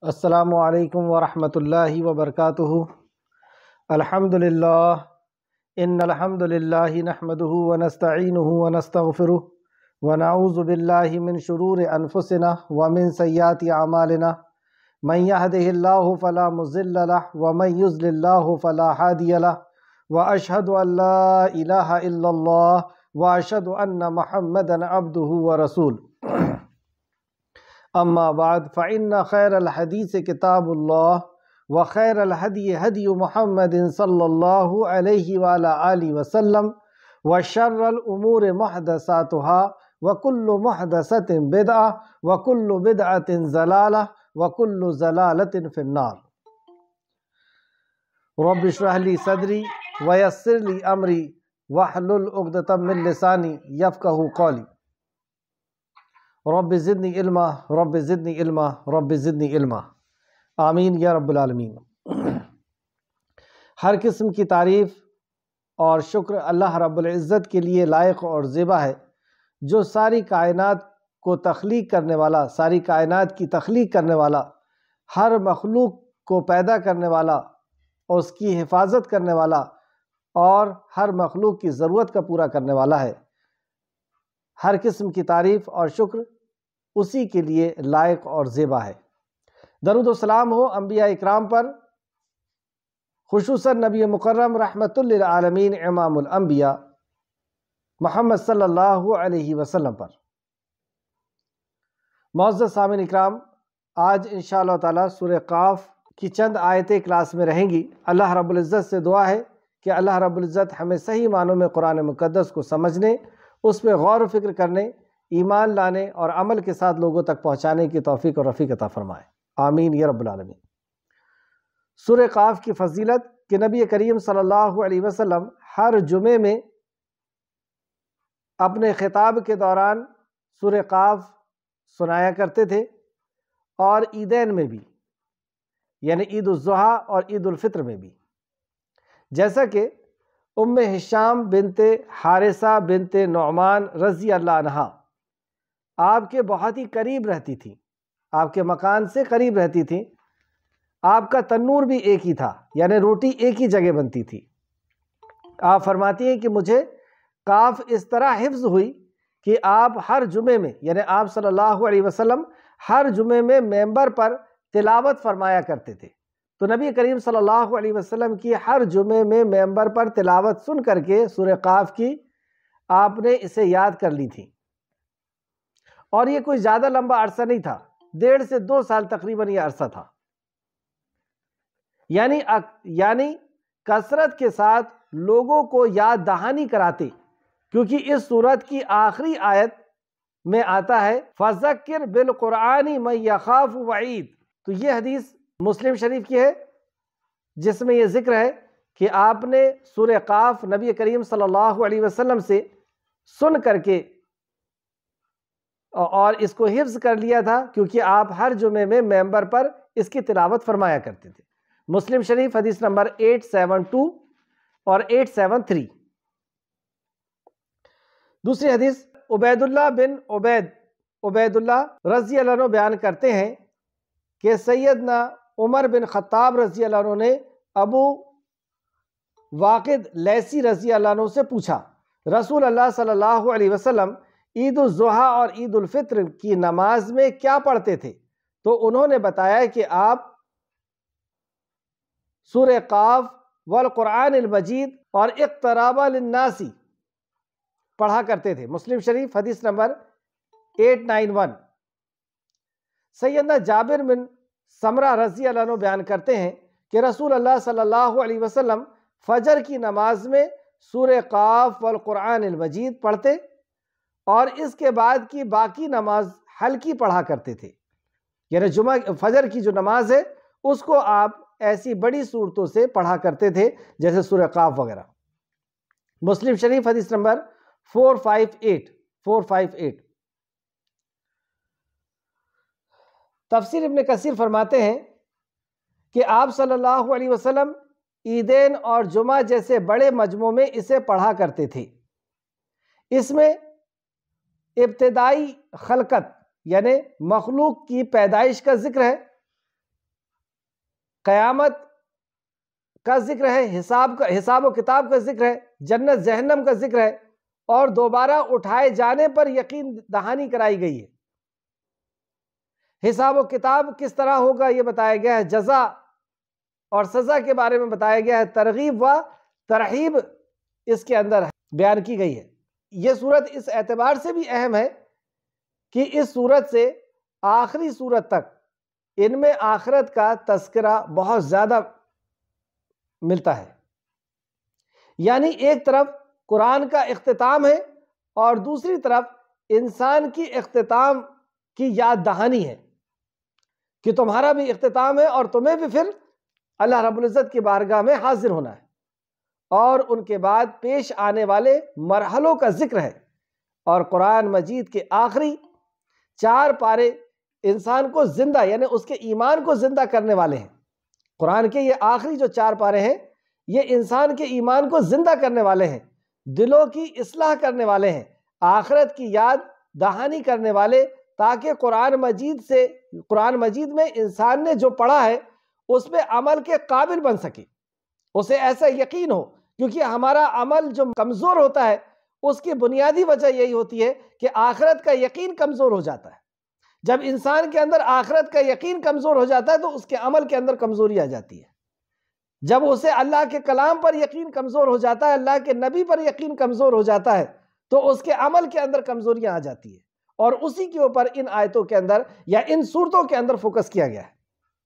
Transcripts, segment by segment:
السلام علیکم ورحمۃ اللہ وبرکاتہ۔ الحمدللہ ان الحمدللہ نحمده ونستعینه ونستغفره ونعوذ باللہ من شرور انفسنا ومن سیئات اعمالنا من يهده الله فلا مضل له ومن يضلل الله فلا هادي له واشهد ان لا الہ الا اللہ واشهد ان محمدا عبده ورسولہ۔ اما بعد فإن خیر الحدیث کتاب اللہ وخیر الہدی ہدی محمد صلی اللہ علیہ وآلہ آلہ وسلم وشر الامور محدثاتها وکل محدثۃ بدعہ وکل بدعۃ ضلالہ وکل ضلالۃ فی النار۔ رب اشرح لی صدری ویسر لی امری واحلل عقدۃ من لسانی یفقہوا قولی۔ رب زدنی علما رب زدنی علما رب زدنی علما، آمین یا رب العالمین۔ ہر قسم کی تعریف اور شکر اللہ رب العزت کے لیے لائق اور زیبا ہے، جو ساری کائنات کو تخلیق کرنے والا، ساری کائنات کی تخلیق کرنے والا، ہر مخلوق کو پیدا کرنے والا اور اس کی حفاظت کرنے والا اور ہر مخلوق کی ضرورت کا پورا کرنے والا ہے۔ ہر قسم کی تعریف اور شکر اسی کے لیے لائق اور زیبا ہے۔ درود و سلام ہو انبیاء اکرام پر، خصوصاً نبی مکرم رحمت للعالمین امام الانبیاء محمد صلی اللہ علیہ وسلم پر۔ معزز سامعین اکرام، آج انشاءاللہ تعالی سورہ قاف کی چند آیتیں کلاس میں رہیں گی۔ اللہ رب العزت سے دعا ہے کہ اللہ رب العزت ہمیں صحیح معنوں میں قرآن مقدس کو سمجھنے، اس پہ غور و فکر کرنے، ایمان لانے اور عمل کے ساتھ لوگوں تک پہنچانے کی توفیق اور رفیق عطا فرمائے، آمین یا رب العالمین۔ سورہ قاف کی فضیلت کہ نبی کریم صلی اللہ علیہ وسلم ہر جمعے میں اپنے خطاب کے دوران سورہ قاف سنایا کرتے تھے، اور عیدین میں بھی، یعنی عید الاضحیٰ اور عید الفطر میں بھی۔ جیسا کہ ام ہشام بنت حارثہ بنت نعمان رضی اللہ عنہا آپ کے بہت ہی قریب رہتی تھی، آپ کے مکان سے قریب رہتی تھی، آپ کا تنور بھی ایک ہی تھا، یعنی روٹی ایک ہی جگہ بنتی تھی۔ آپ فرماتی ہیں کہ مجھے قاف اس طرح حفظ ہوئی کہ آپ ہر جمعے میں، یعنی آپ صلی اللہ علیہ وسلم ہر جمعے میں ممبر پر تلاوت فرمایا کرتے تھے۔ تو نبی کریم صلی اللہ علیہ وسلم کی ہر جمعے میں ممبر پر تلاوت سن کر کے سورہ قاف کی آپ نے اسے یاد کر لی تھی، اور یہ کوئی زیادہ لمبا عرصہ نہیں تھا، 1.5 سے 2 سال تقریباً یہ عرصہ تھا۔ یعنی کثرت کے ساتھ لوگوں کو یاد دہانی کراتے، کیونکہ اس سورت کی آخری آیت میں آتا ہے فَذَكِّرْ بِالْقُرْآنِ مَن يَخَافُ وَعِيدٍ۔ تو یہ حدیث مسلم شریف کی ہے، جس میں یہ ذکر ہے کہ آپ نے سورہ قاف نبی کریم صلی اللہ علیہ وسلم سے سن کر کے اور اس کو حفظ کر لیا تھا، کیونکہ آپ ہر جمعے میں ممبر پر اس کی تلاوت فرمایا کرتے تھے۔ مسلم شریف حدیث نمبر 872 اور 873۔ دوسری حدیث عبید اللہ بن عبید اللہ رضی اللہ عنہ بیان کرتے ہیں کہ سیدنا عمر بن خطاب رضی اللہ عنہ نے ابو واقد لیثی رضی اللہ عنہ سے پوچھا، رسول اللہ صلی اللہ علیہ وسلم عید الاضحیٰ اور عید الفطر کی نماز میں کیا پڑھتے تھے؟ تو انہوں نے بتایا کہ آپ سورہ قاف والقرآن المجید اور اقترب للناس پڑھا کرتے تھے۔ مسلم شریف حدیث نمبر 891۔ سیدنا جابر بن سمرہ رضی اللہ عنہ بیان کرتے ہیں کہ رسول اللہ صلی اللہ علیہ وسلم فجر کی نماز میں سورہ قاف والقرآن المجید پڑھتے، اور اس کے بعد کی باقی نماز ہلکی پڑھا کرتے تھے، یعنی فجر کی جو نماز ہے اس کو آپ ایسی بڑی صورتوں سے پڑھا کرتے تھے جیسے سورہ قاف وغیرہ۔ مسلم شریف حدیث نمبر 458۔ تفسیر ابن کثیر فرماتے ہیں کہ آپ صلی اللہ علیہ وسلم عیدین اور جمعہ جیسے بڑے مجموع میں اسے پڑھا کرتے تھے۔ اس میں ابتدائی خلقت یعنی مخلوق کی پیدائش کا ذکر ہے، قیامت کا ذکر ہے، حساب و کتاب کا ذکر ہے، جنت جہنم کا ذکر ہے، اور دوبارہ اٹھائے جانے پر یقین دہانی کرائی گئی ہے۔ حساب و کتاب کس طرح ہوگا یہ بتایا گیا ہے، جزا اور سزا کے بارے میں بتایا گیا ہے، ترغیب و ترہیب اس کے اندر بیان کی گئی ہے۔ یہ صورت اس اعتبار سے بھی اہم ہے کہ اس صورت سے آخری صورت تک ان میں آخرت کا تذکرہ بہت زیادہ ملتا ہے۔ یعنی ایک طرف قرآن کا اختتام ہے اور دوسری طرف انسان کی اختتام کی یاد دہانی ہے کہ تمہارا بھی اختتام ہے اور تمہیں بھی پھر اللہ رب العزت کی بارگاہ میں حاضر ہونا ہے، اور ان کے بعد پیش آنے والے مرحلوں کا ذکر ہے۔ اور قرآن مجید کے آخری 4 پارے انسان کو زندہ، یعنی اس کے ایمان کو زندہ کرنے والے ہیں۔ قرآن کے یہ آخری جو 4 پارے ہیں یہ انسان کے ایمان کو زندہ کرنے والے ہیں، دلوں کی اصلاح کرنے والے ہیں، آخرت کی یاد دہانی کرنے والے، تاکہ قرآن مجید میں انسان نے جو پڑھا ہے اس میں عمل کے قابل بن سکے، اسے ایسا یقین ہو، کیونکہ ہمارا عمل جو کمزور ہوتا ہے اس کی بنیادی وجہ یہی ہوتی ہے کہ آخرت کا یقین کمزور ہو جاتا ہے۔ جب انسان کے اندر آخرت کا یقین کمزور ہو جاتا ہے تو اس کے عمل کے اندر کمزوری آ جاتی ہے۔ جب اسے اللہ کے کلام پر یقین کمزور ہو جاتا ہے، اللہ کے نبی پر یقین کمزور ہو جاتا ہے، تو اس کے عمل کے اندر کمزوریاں آ جاتی ہیں، اور اسی کے اوپر ان آیتوں کے اندر یا ان صورتوں کے اندر فوکس کیا گیا ہے،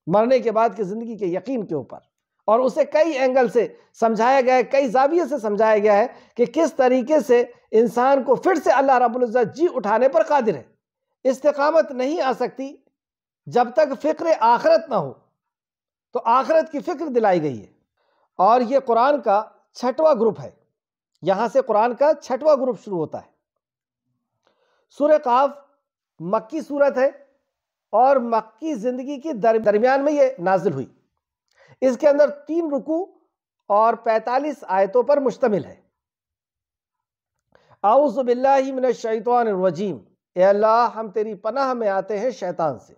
مرنے کے بعد کی زندگی کے یقین کے اوپر، اور اسے کئی اینگل سے سمجھایا گیا ہے، کئی زاویے سے سمجھایا گیا ہے کہ کس طریقے سے انسان کو پھر سے اللہ رب العزت جی اٹھانے پر قادر ہے۔ استقامت نہیں آ سکتی جب تک فکر آخرت نہ ہو، تو آخرت کی فکر دلائی گئی ہے، اور یہ قرآن کا 6واں گروپ ہے۔ یہاں سے قرآن کا 6واں گروپ شروع ہوتا ہے۔ سورہ قاف مکی صورت ہے، اور مکی زندگی کی درمیان میں یہ نازل ہوئی۔ اس کے اندر 3 رکوع اور 45 آیتوں پر مشتمل ہے۔ اعوذ باللہ من الشیطان الرجیم، اے اللہ ہم تیری پناہ میں آتے ہیں شیطان سے،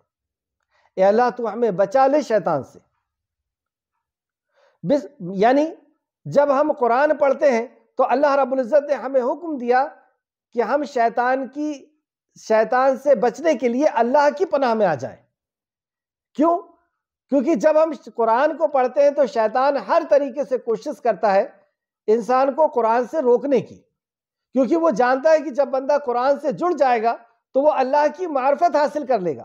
اے اللہ تو ہمیں بچا لے شیطان سے۔ یعنی جب ہم قرآن پڑھتے ہیں تو اللہ رب العزت نے ہمیں حکم دیا کہ ہم شیطان سے بچنے کے لیے اللہ کی پناہ میں آ جائیں۔ کیوں؟ کیونکہ جب ہم قرآن کو پڑھتے ہیں تو شیطان ہر طریقے سے کوشش کرتا ہے انسان کو قرآن سے روکنے کی، کیونکہ وہ جانتا ہے کہ جب بندہ قرآن سے جڑ جائے گا تو وہ اللہ کی معرفت حاصل کر لے گا،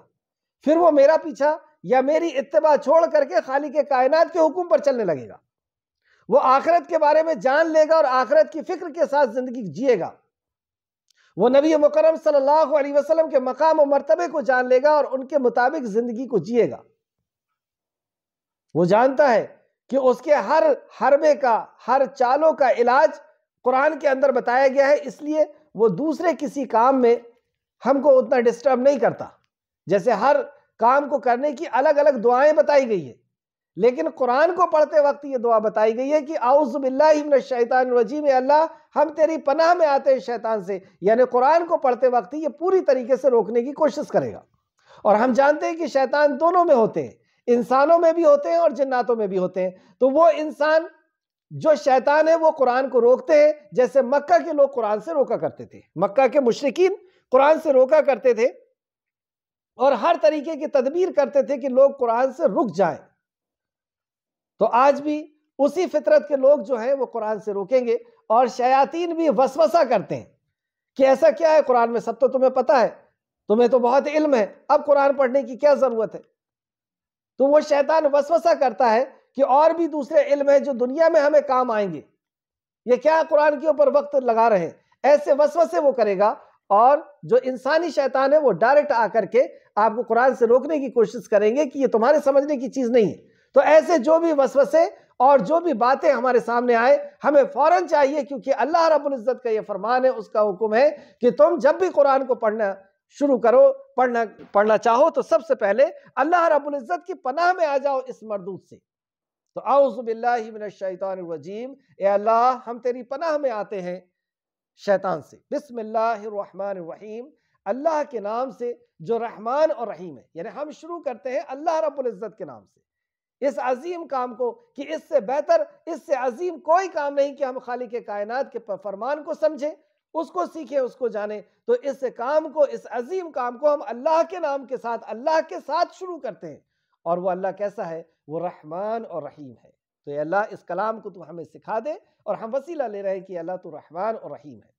پھر وہ میرا پیچھا یا میری اتباع چھوڑ کر کے خالق کائنات کے حکم پر چلنے لگے گا، وہ آخرت کے بارے میں جان لے گا اور آخرت کی فکر کے ساتھ زندگی جیے گا، وہ نبی مکرم صلی اللہ علیہ وسلم کے مقام و مرتبے کو جان لے گا اور ان کے مطابق زندگی کو جیے گا۔ وہ جانتا ہے کہ اس کے ہر حربے کا، ہر چالوں کا علاج قرآن کے اندر بتایا گیا ہے، اس لیے وہ دوسرے کسی کام میں ہم کو اتنا ڈسٹرب نہیں کرتا۔ جیسے ہر کام کو کرنے کی الگ الگ دعائیں بتائی گئی ہیں، لیکن قرآن کو پڑھتے وقت یہ دعا بتائی گئی ہے کہ اعوذ باللہ من الشیطان الرجیم، اے اللہ ہم تیری پناہ میں آتے ہیں شیطان سے، یعنی قرآن کو پڑھتے وقت یہ پوری طریقے سے روکنے کی کوشش کرے گا۔ اور ہم جانتے ہیں کہ شیطان دونوں میں ہوتے ہیں، انسانوں میں بھی ہوتے ہیں اور جناتوں میں بھی ہوتے ہیں۔ تو وہ انسان جو شیطان ہے وہ قرآن کو روکتے ہیں، جیسے مکہ کے لوگ قرآن سے روکا کرتے تھے، مکہ کے مشرکین قرآن سے روکا کرتے تھے اور ہر طریقے کی تدبیر کرتے تھے کہ لوگ قرآن سے رک جائیں۔ تو آج بھی اسی فطرت کے لوگ جو ہیں وہ قرآن سے روکیں گے، اور شیاطین بھی وسوسہ کرتے ہیں کہ ایسا کیا ہے قرآن میں، سب تو تمہیں پتہ ہے، تمہیں تو بہت علم ہے، اب قرآن پڑھنے کی کیا ضرورت ہے؟ تو وہ شیطان وسوسہ کرتا ہے کہ اور بھی دوسرے علم ہیں جو دنیا میں ہمیں کام آئیں گے، یہ کیا قرآن کے اوپر وقت لگا رہے ہیں، ایسے وسوسے وہ کرے گا، اور جو انسانی شیطان ہے وہ ڈائریکٹ آ کر کے آپ کو قرآن سے روکنے کی کوشش کریں گے کہ یہ تمہارے سمجھنے کی چیز نہیں ہے۔ تو ایسے جو بھی وسوسے اور جو بھی باتیں ہمارے سامنے آئے ہمیں فوراً چاہیے، کیونکہ اللہ رب العزت کا یہ فرمان ہے، اس کا حکم ہے کہ تم جب بھی قرآن کو پڑھنا شروع کرو، پڑھنا چاہو تو سب سے پہلے اللہ رب العزت کی پناہ میں آ جاؤ اس مردود سے۔ تو اعوذ باللہ من الشیطان الرجیم، اے اللہ ہم تیری پناہ میں آتے ہیں شیطان سے۔ بسم اللہ الرحمن الرحیم، اللہ کے نام سے جو رحمان اور رحیم ہے، یعنی ہم شروع کرتے ہیں اللہ رب العزت کے نام سے۔ اس عظیم کام کو کہ اس سے بہتر، اس سے عظیم کوئی کام نہیں کہ ہم خالق کائنات کے فرمان کو سمجھیں، اس کو سیکھیں، اس کو جانیں۔ تو اس کام کو، اس عظیم کام کو ہم اللہ کے نام کے ساتھ، اللہ کے ساتھ شروع کرتے ہیں، اور وہ اللہ کیسا ہے؟ وہ رحمان اور رحیم ہے۔ تو اے اللہ اس کلام کو تو ہمیں سکھا دے، اور ہم وسیلہ لے رہے ہیں کہ اللہ تو رحمان اور رحیم ہے۔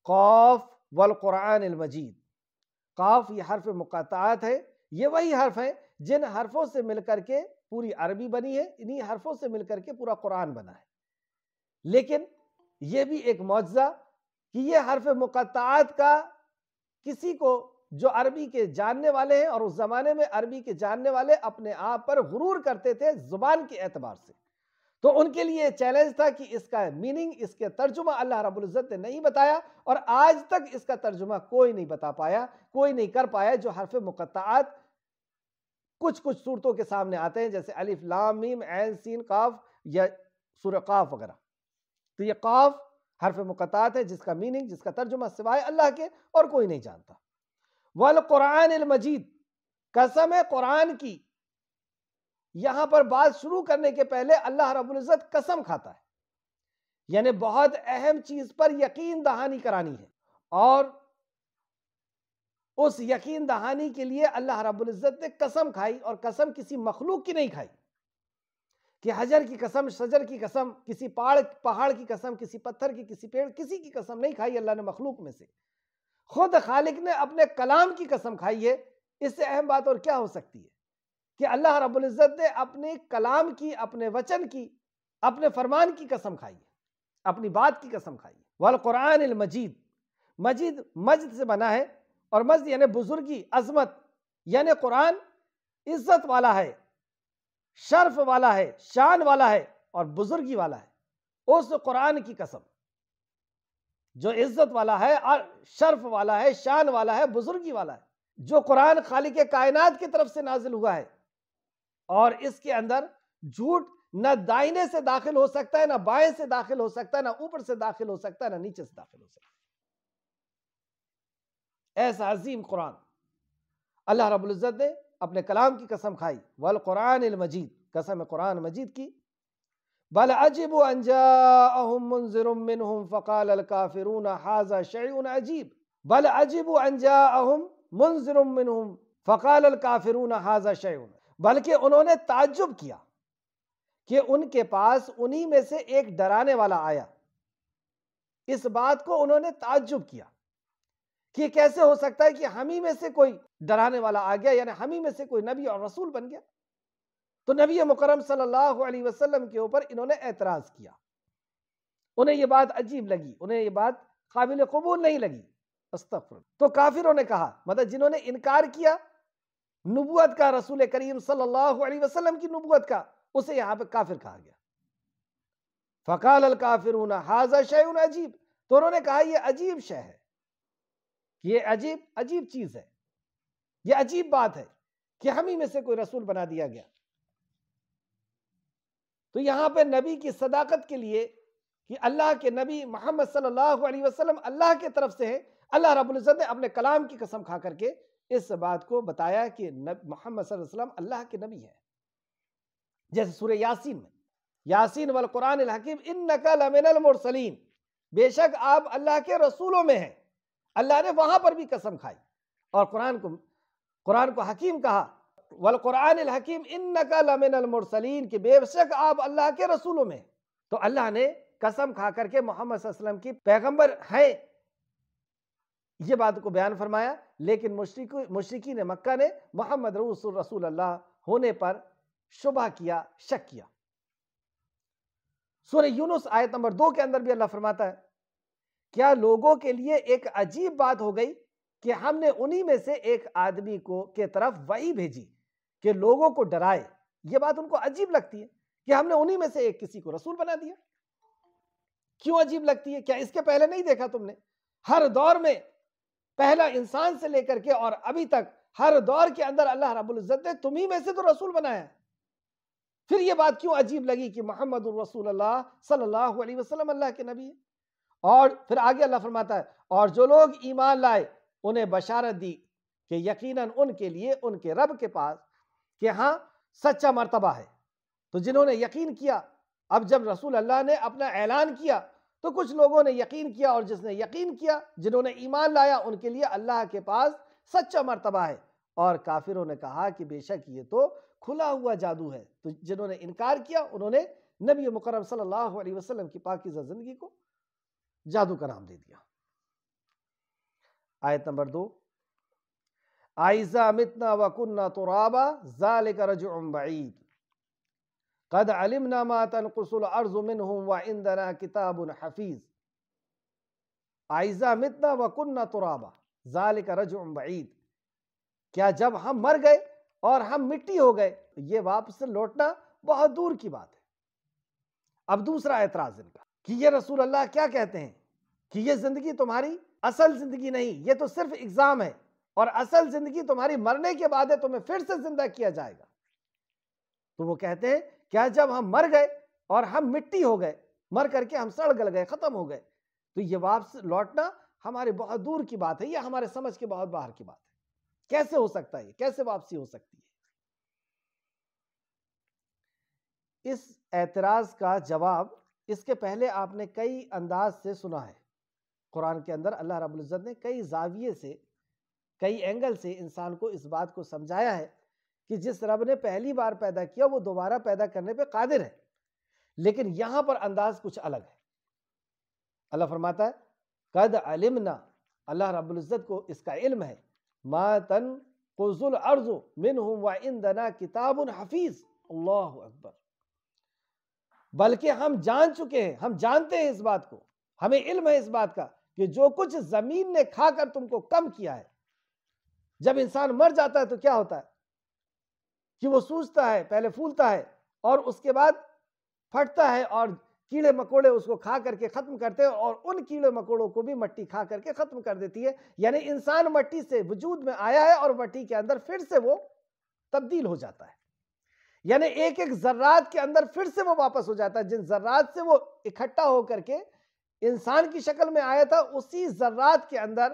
قاف والقرآن المجید، قاف یہ حرف مقاطعات ہے، یہ وہی حرف ہیں جن حرفوں سے مل کر کے پوری عربی بنی ہے، انہی حرفوں سے مل کر کے پورا قرآن بنا ہے۔ لیکن یہ بھی ایک معجزہ کہ یہ حرف مقطعات کا کسی کو جو عربی کے جاننے والے ہیں، اور اس زمانے میں عربی کے جاننے والے اپنے آپ پر غرور کرتے تھے زبان کے اعتبار سے، تو ان کے لیے چیلنج تھا کہ اس کا میننگ، اس کے ترجمہ اللہ رب العزت نے نہیں بتایا، اور آج تک اس کا ترجمہ کوئی نہیں بتا پایا، کوئی نہیں کر پایا۔ جو حرف مقطعات کچھ صورتوں کے سامنے آتے ہیں، جیسے الف لام میم عین سین قاف یا سورہ قاف وغیرہ، تو یہ قاف حرف مقطعات ہے جس کا میننگ، جس کا ترجمہ سوائے اللہ کے اور کوئی نہیں جانتا۔ والقرآن المجید، قسم ہے قرآن کی۔ یہاں پر بات شروع کرنے کے پہلے اللہ رب العزت قسم کھاتا ہے، یعنی بہت اہم چیز پر یقین دہانی کرانی ہے، اور اس یقین دہانی کے لیے اللہ رب العزت نے قسم کھائی، اور قسم کسی مخلوق کی نہیں کھائی کہ حجر کی قسم، شجر کی قسم، کسی پہاڑ کی قسم، کسی پتھر کی، کسی پیڑ، کسی کی قسم نہیں کھائی اللہ نے مخلوق میں سے، خود خالق نے اپنے کلام کی قسم کھائی ہے۔ اس سے اہم بات اور کیا ہو سکتی ہے کہ اللہ رب العزت نے اپنے کلام کی، اپنے وچن کی، اپنے فرمان کی قسم کھائی ہے، اپنی بات کی قسم کھائی ہے۔ والقرآن المجید، مجید مجد سے بنا ہے، اور مجد یعنی بزرگی، عظمت، یعنی قرآن عزت والا ہے، شرف والا ہے، شان والا ہے اور بزرگی والا ہے۔ اس قرآن کی قسم جو عزت والا ہے اور شرف والا ہے، شان والا ہے، بزرگی والا ہے، جو قرآن خالق کائنات کی طرف سے نازل ہوا ہے، اور اس کے اندر جھوٹ نہ دائنے سے داخل ہو سکتا ہے، نہ بائیں سے داخل ہو سکتا ہے، نہ اوپر سے داخل ہو سکتا ہے، نہ نیچے سے داخل ہو سکتا ہے۔ ایسا عظیم قرآن اللہ رب العزت نے اپنے کلام کی قسم کھائی۔ والقرآن المجید، قسم قرآن مجید کی۔ بل عجبوا ان جاءهم منذر منهم فقال الكافرون هذا شيء عجيب، بل عجبوا ان جاءهم منذر منهم فقال الكافرون هذا شيء، بلکہ انہوں نے تعجب کیا کہ ان کے پاس انہی میں سے ایک ڈرانے والا آیا۔ اس بات کو انہوں نے تعجب کیا کہ کیسے ہو سکتا ہے کہ ہم ہی میں سے کوئی ڈرانے والا آ گیا، یعنی ہم ہی میں سے کوئی نبی اور رسول بن گیا۔ تو نبی مکرم صلی اللہ علیہ وسلم کے اوپر انہوں نے اعتراض کیا، انہیں یہ بات عجیب لگی، انہیں یہ بات قابل قبول نہیں لگی۔ استغفر۔ تو کافروں نے کہا، مطلب جنہوں نے انکار کیا نبوت کا، رسول کریم صلی اللہ علیہ وسلم کی نبوت کا، اسے یہاں پہ کافر کہا گیا۔ فقال الکافرون ھذا شیء عجیب، تو انہوں نے کہا یہ عجیب شے ہے، یہ عجیب چیز ہے، یہ عجیب بات ہے کہ ہم ہی میں سے کوئی رسول بنا دیا گیا۔ تو یہاں پہ نبی کی صداقت کے لیے کہ اللہ کے نبی محمد صلی اللہ علیہ وسلم اللہ کے طرف سے ہیں، اللہ رب العزت نے اپنے کلام کی قسم کھا کر کے اس بات کو بتایا کہ محمد صلی اللہ علیہ وسلم اللہ کے نبی ہیں۔ جیسے سورہ یاسین میں، یاسین والقرآن الحکیم انک لمن المرسلین، بے شک آپ اللہ کے رسولوں میں ہیں۔ اللہ نے وہاں پر بھی قسم کھائی، اور قرآن کو حکیم کہا، والقرآن الحکیم انک لمن المرسلین، کہ بے شک آپ اللہ کے رسولوں میں ہیں۔ تو اللہ نے قسم کھا کر کے محمد صلی اللہ علیہ وسلم کی پیغمبر ہیں یہ بات کو بیان فرمایا، لیکن مشرکین مکہ نے محمد رسول اللہ ہونے پر شبہ کیا، شک کیا۔ سورہ یونس آیت نمبر 2 کے اندر بھی اللہ فرماتا ہے، کیا لوگوں کے لیے ایک عجیب بات ہو گئی کہ ہم نے انہی میں سے ایک آدمی کے طرف وحی بھیجی کہ لوگوں کو ڈرائے۔ یہ بات ان کو عجیب لگتی ہے کہ ہم نے انہی میں سے ایک کسی کو رسول بنا دیا۔ کیوں عجیب لگتی ہے؟ کیا اس کے پہلے نہیں دیکھا تم نے؟ ہر دور میں پہلا انسان سے لے کر کے اور ابھی تک ہر دور کے اندر اللہ رب العزت نے تمہیں میں سے تو رسول بنایا ہے۔ پھر یہ بات کیوں عجیب لگی کہ محمد الرسول اللہ صلی اللہ علیہ وسلم اللہ کے نبی ہے؟ اور پھر آگے اللہ فرماتا ہے، اور جو لوگ ایمان لائے انہیں بشارت دی کہ یقیناً ان کے لیے ان کے رب کے پاس کہ ہاں سچا مرتبہ ہے۔ تو جنہوں نے یقین کیا، اب جب رسول اللہ نے اپنا اعلان کیا تو کچھ لوگوں نے یقین کیا، اور جس نے یقین کیا، جنہوں نے ایمان لایا، ان کے لیے اللہ کے پاس سچا مرتبہ ہے۔ اور کافروں نے کہا کہ بے شک یہ تو کھلا ہوا جادو ہے۔ تو جنہوں نے انکار کیا انہوں نے نبی مکرم صلی اللہ علیہ وسلم کی پاکیزہ زندگی کو جادو کا نام دے دیا۔ آیت نمبر 2، أَإِذَا مِتْنَا وَكُنَّا تُرَابًا ذَلِكَ رَجْعٌ بَعِيدٌ قَدْ عَلِمْنَا مَا تَنْقُصُ الْأَرْضُ مِنْهُمْ وَعِنْدَنَا كِتَابٌ حَفِيظٌ۔ أَإِذَا مِتْنَا وَكُنَّا تُرَابًا ذَلِكَ رَجْعٌ بَعِيدٌ، کیا جب ہم مر گئے اور ہم مٹی ہو گئے، یہ واپس لوٹنا بہت دور کی بات ہے۔ اب دوسرا اعتراض ان کا کہ یہ رسول اللہ کیا کہتے ہیں کہ یہ زندگی تمہاری اصل زندگی نہیں، یہ تو صرف اگزام ہے، اور اصل زندگی تمہاری مرنے کے بعد ہے، تمہیں پھر سے زندہ کیا جائے گا۔ تو وہ کہتے ہیں کیا جب ہم مر گئے اور ہم مٹی ہو گئے، مر کر کے ہم سڑ گل گئے، ختم ہو گئے، تو یہ واپس لوٹنا ہمارے بہت دور کی بات ہے، یہ ہمارے سمجھ کے بہت باہر کی بات ہے، کیسے ہو سکتا ہے، کیسے واپسی ہو سکتی ہے؟ اس اعتراض کا جواب اس کے پہلے آپ نے کئی انداز سے سنا ہے۔ قرآن کے اندر اللہ رب العزت نے کئی زاویے سے، کئی اینگل سے انسان کو اس بات کو سمجھایا ہے کہ جس رب نے پہلی بار پیدا کیا وہ دوبارہ پیدا کرنے پہ قادر ہے، لیکن یہاں پر انداز کچھ الگ ہے۔ اللہ فرماتا ہے قد علمنا، اللہ رب العزت کو اس کا علم ہے، ما تنقص الارض منہم وعندنا کتاب حفیظ، اللہ اکبر، بلکہ ہم جان چکے ہیں، ہم جانتے ہیں اس بات کو، ہمیں علم ہے اس بات کا کہ جو کچھ زمین نے کھا کر تم کو کم کیا ہے۔ جب انسان مر جاتا ہے تو کیا ہوتا ہے کہ وہ سوجتا ہے، پہلے پھولتا ہے اور اس کے بعد پھٹتا ہے، اور کیڑے مکوڑے اس کو کھا کر کے ختم کرتے ہیں، اور ان کیڑے مکوڑوں کو بھی مٹی کھا کر کے ختم کر دیتی ہے۔ یعنی انسان مٹی سے وجود میں آیا ہے اور مٹی کے اندر پھر سے وہ تبدیل ہو جاتا ہے، یعنی ایک ایک ذرات کے اندر پھر سے وہ واپس ہو جاتا ہے۔ جن ذرات سے وہ اکٹھا ہو کر کے انسان کی شکل میں آیا تھا، اسی ذرات کے اندر،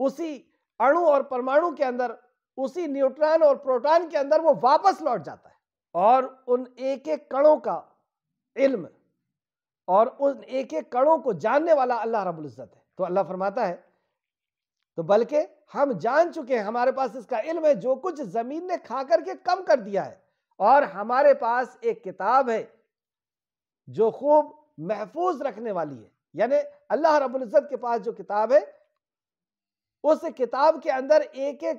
اسی اڑو اور پرمانو کے اندر، اسی نیوٹران اور پروٹان کے اندر وہ واپس لوٹ جاتا ہے، اور ان ایک ایک کڑوں کا علم اور ان ایک ایک کڑوں کو جاننے والا اللہ رب العزت ہے۔ تو اللہ فرماتا ہے تو بلکہ ہم جان چکے ہیں، ہمارے پاس اس کا علم ہے جو کچھ زمین نے کھا کر کے کم کر دیا ہے، اور ہمارے پاس ایک کتاب ہے جو خوب محفوظ رکھنے والی ہے۔ یعنی اللہ رب العزت کے پاس جو کتاب ہے، اس کتاب کے اندر ایک ایک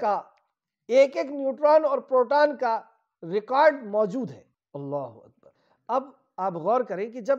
کا، ایک ایک نیوٹران اور پروٹان کا ریکارڈ موجود ہے۔ اللہ اکبر۔ اب آپ غور کریں کہ جب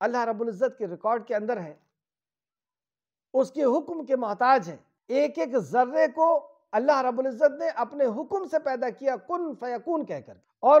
اللہ رب العزت کے ریکارڈ کے اندر ہے، اس کے حکم کے محتاج ہیں، ایک ایک ذرے کو اللہ رب العزت نے اپنے حکم سے پیدا کیا، کن فیکون کہہ کر، اور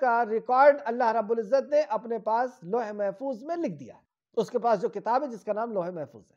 کا ریکارڈ اللہ رب العزت نے اپنے پاس لوح محفوظ میں لکھ دیا ہے۔ اس کے پاس جو کتاب ہے جس کا نام لوح محفوظ ہے۔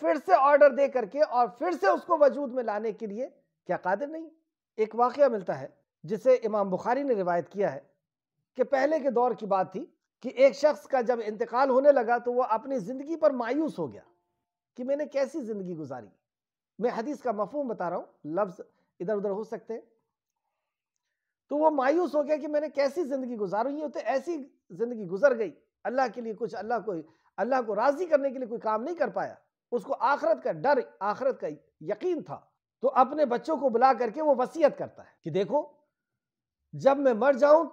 پھر سے آرڈر دے کر کے اور پھر سے اس کو وجود میں لانے کے لیے کیا قادر نہیں؟ ایک واقعہ ملتا ہے جسے امام بخاری نے روایت کیا ہے کہ پہلے کے دور کی بات تھی کہ ایک شخص کا جب انتقال ہونے لگا تو وہ اپنی زندگی پر مایوس ہو گیا کہ میں نے کیسی زندگی گزاری۔ میں حدیث کا مفہوم بتا رہا ہوں، لفظ ادھر ادھر ہو سکتے ہیں۔ تو وہ مایوس ہو گیا کہ میں نے کیسی زندگی گزاری، یہ تو ایسی زندگی گزر گئی، اللہ کے لیے کچھ، اللہ کو راضی کرنے کے لیے کوئی کام نہیں کر پایا۔ اس کو آخرت کا ڈر، آخرت کا یقین تھا، تو اپنے بچوں کو بلا کر کے وہ وصیت کرتا ہے کہ دیکھو جب میں مر جاؤں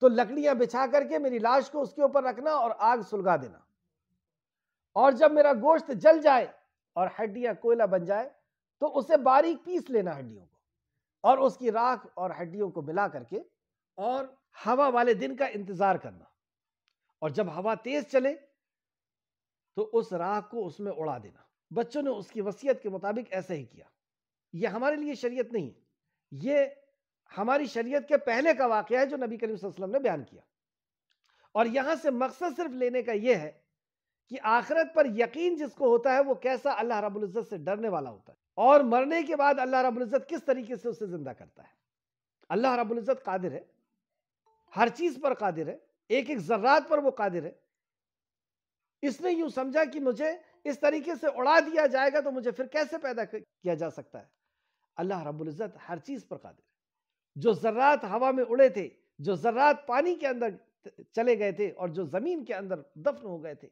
تو لکڑیاں بچھا کر کے میری لاش کو اس کے اوپر رکھنا اور آگ سلگا دینا، اور جب میرا گوشت جل جائے اور ہڈیاں کوئلہ بن جائے تو اسے باریک پیس لینا ہڈیوں کو، اور اس کی راکھ اور ہڈیوں کو ملا کر کے اور ہوا والے دن کا انتظار کرنا، اور جب ہوا تیز چلے تو اس راکھ کو اس میں اڑا دینا۔ بچوں نے اس کی وصیت کے مطابق ایسا ہی کیا۔ یہ ہمارے لیے شریعت نہیں ہے، یہ ہماری شریعت کے پہلے کا واقعہ ہے جو نبی کریم صلی اللہ علیہ وسلم نے بیان کیا، اور یہاں سے مقصد صرف لینے کا یہ ہے کہ آخرت پر یقین جس کو ہوتا ہے وہ کیسا اللہ رب العزت سے ڈرنے والا ہوتا ہے، اور مرنے کے بعد اللہ رب العزت کس طریقے سے اسے زندہ کرتا ہے۔ اللہ رب العزت قادر ہے، ہر چیز پر قادر ہے، ایک ایک ذرات پر وہ قادر ہے۔ اس نے یوں سمجھا کہ مجھے اس طریقے سے اڑا دیا جائے گا تو مجھے پھر کیسے پیدا کیا جا سکتا ہے؟ اللہ رب العزت ہر چیز پر قادر ہے۔ جو ذرات ہوا میں اڑے تھے، جو ذرات پانی کے اندر چلے گئے تھے اور جو زمین کے اندر دفن ہو گئے تھے،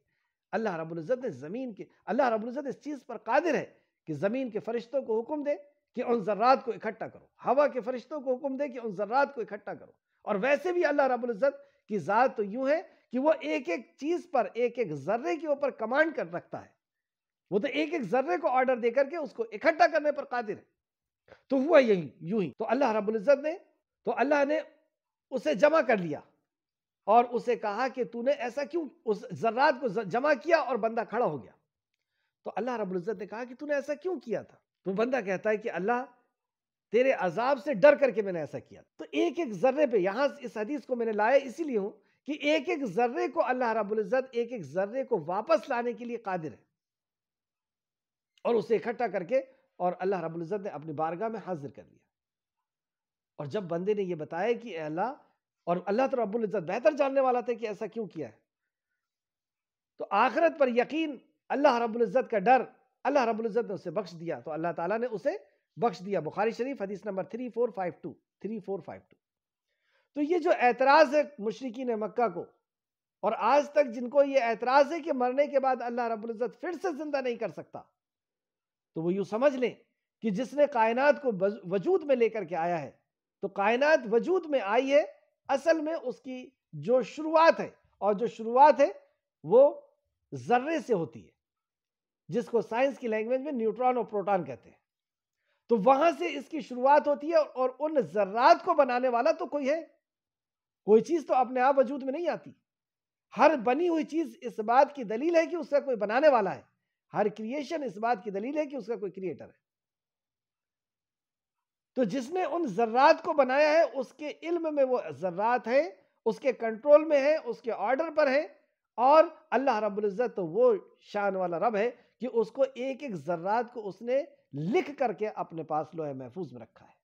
اللہ رب العزت نے اللہ رب العزت اس چیز پر قادر ہے کہ زمین کے فرشتوں کو حکم دے کہ ان ذرات کو اکٹھا کرو، ہوا کے فرشتوں کو حکم دے کہ ان ذرات کو اکٹھا کرو۔ اور ویسے بھی اللہ رب العزت کی ذات تو یوں ہے کہ وہ ایک ایک چیز پر، ایک ایک ذرے کے اوپر کمانڈ کر رکھتا ہے۔ وہ تو ایک ایک ذرے کو آرڈر دے کر کے اس کو اکٹھا کرنے پر قادر ہے۔ تو ہوا یوں ہی تو اللہ نے اسے جمع کر لیا اور اسے کہا کہ تو نے ایسا کیوں اس ذرات کو جمع کیا، اور بندہ کھڑا ہو گیا۔ تو اللہ رب العزت نے کہا کہ تو نے ایسا کیوں کیا تھا؟ تو بندہ کہتا ہے کہ اللہ تیرے عذاب سے ڈر کر کے میں نے ایسا کیا۔ تو ایک ایک ذرے پہ، یہاں اس حدیث کو میں نے لایا اسی لیے ہوں کہ ایک ایک ذرے کو اللہ رب العزت ایک ایک ذرے کو واپس لانے کے لیے قادر ہے، اور اسے اکٹھا کر کے اور اللہ رب العزت نے اپنی بارگاہ میں حاضر کر لیا۔ اور جب بندے نے یہ بتایا کہ اے اللہ، اور اللہ تو رب العزت بہتر جاننے والا تھا کہ ایسا کیوں کیا ہے، تو آخرت پر یقین، اللہ رب العزت کا ڈر، اللہ رب العزت نے اسے بخش دیا۔ تو اللہ تعالیٰ نے اسے بخش دیا۔ بخاری شریف حدیث نمبر 3452۔ تو یہ جو اعتراض ہے مشرکین مکہ کو، اور آج تک جن کو یہ اعتراض ہے کہ مرنے کے بعد اللہ رب العزت پھر سے زندہ نہیں کر سکتا، تو وہ یوں سمجھ لیں کہ جس نے کائنات کو وجود میں لے کر کے آیا ہے، تو کائنات وجود میں آئی ہے، اصل میں اس کی جو شروعات ہے، اور جو شروعات ہے وہ ذرے سے ہوتی ہے، جس کو سائنس کی لینگویج میں نیوٹران اور پروٹون کہتے ہیں۔ تو وہاں سے اس کی شروعات ہوتی ہے، اور ان ذرات کو بنانے والا تو کوئی ہے۔ کوئی چیز تو اپنے آپ وجود میں نہیں آتی۔ ہر بنی ہوئی چیز اس بات کی دلیل ہے کہ اس کا کوئی بنانے والا ہے۔ ہر کریشن اس بات کی دلیل ہے کہ اس کا کوئی کریٹر ہے۔ تو جس نے ان ذرات کو بنایا ہے، اس کے علم میں وہ ذرات ہیں، اس کے کنٹرول میں ہیں، اس کے آرڈر پر ہیں، اور اللہ رب العزت تو وہ شان والا رب ہے کہ اس کو ایک ایک ذرات کو اس نے لکھ کر کے اپنے پاس لوح محفوظ میں رکھا ہے۔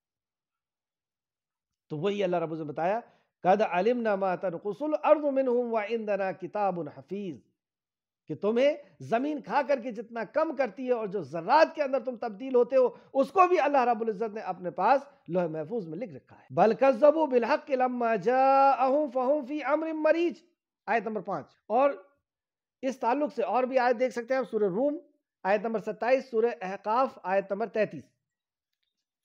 تو وہی اللہ رب العزت نے بتایا، قَدْ عَلِمْنَا مَا تَنْقُصُ الْأَرْضُ مِنْهُمْ وَعِنْدَنَا كِتَابٌ حَفِيظٌ، کہ تمہیں زمین کھا کر کے جتنا کم کرتی ہے، اور جو ذرات کے اندر تم تبدیل ہوتے ہو، اس کو بھی اللہ رب العزت نے اپنے پاس لوح محفوظ میں لکھ رکھا ہے۔ بَلْ كَذَّبُوا بِالْحَقِّ لَمَّا جَاءَهُمْ فَهُمْ فِي أَمْرٍ مَرِيجٍ، آیت نمبر 5۔ اور اس تعلق سے اور بھی آیت دیکھ سکتے ہیں آپ، سورہ روم آیت نمبر 27، سورہ احقاف آیت نمبر 33۔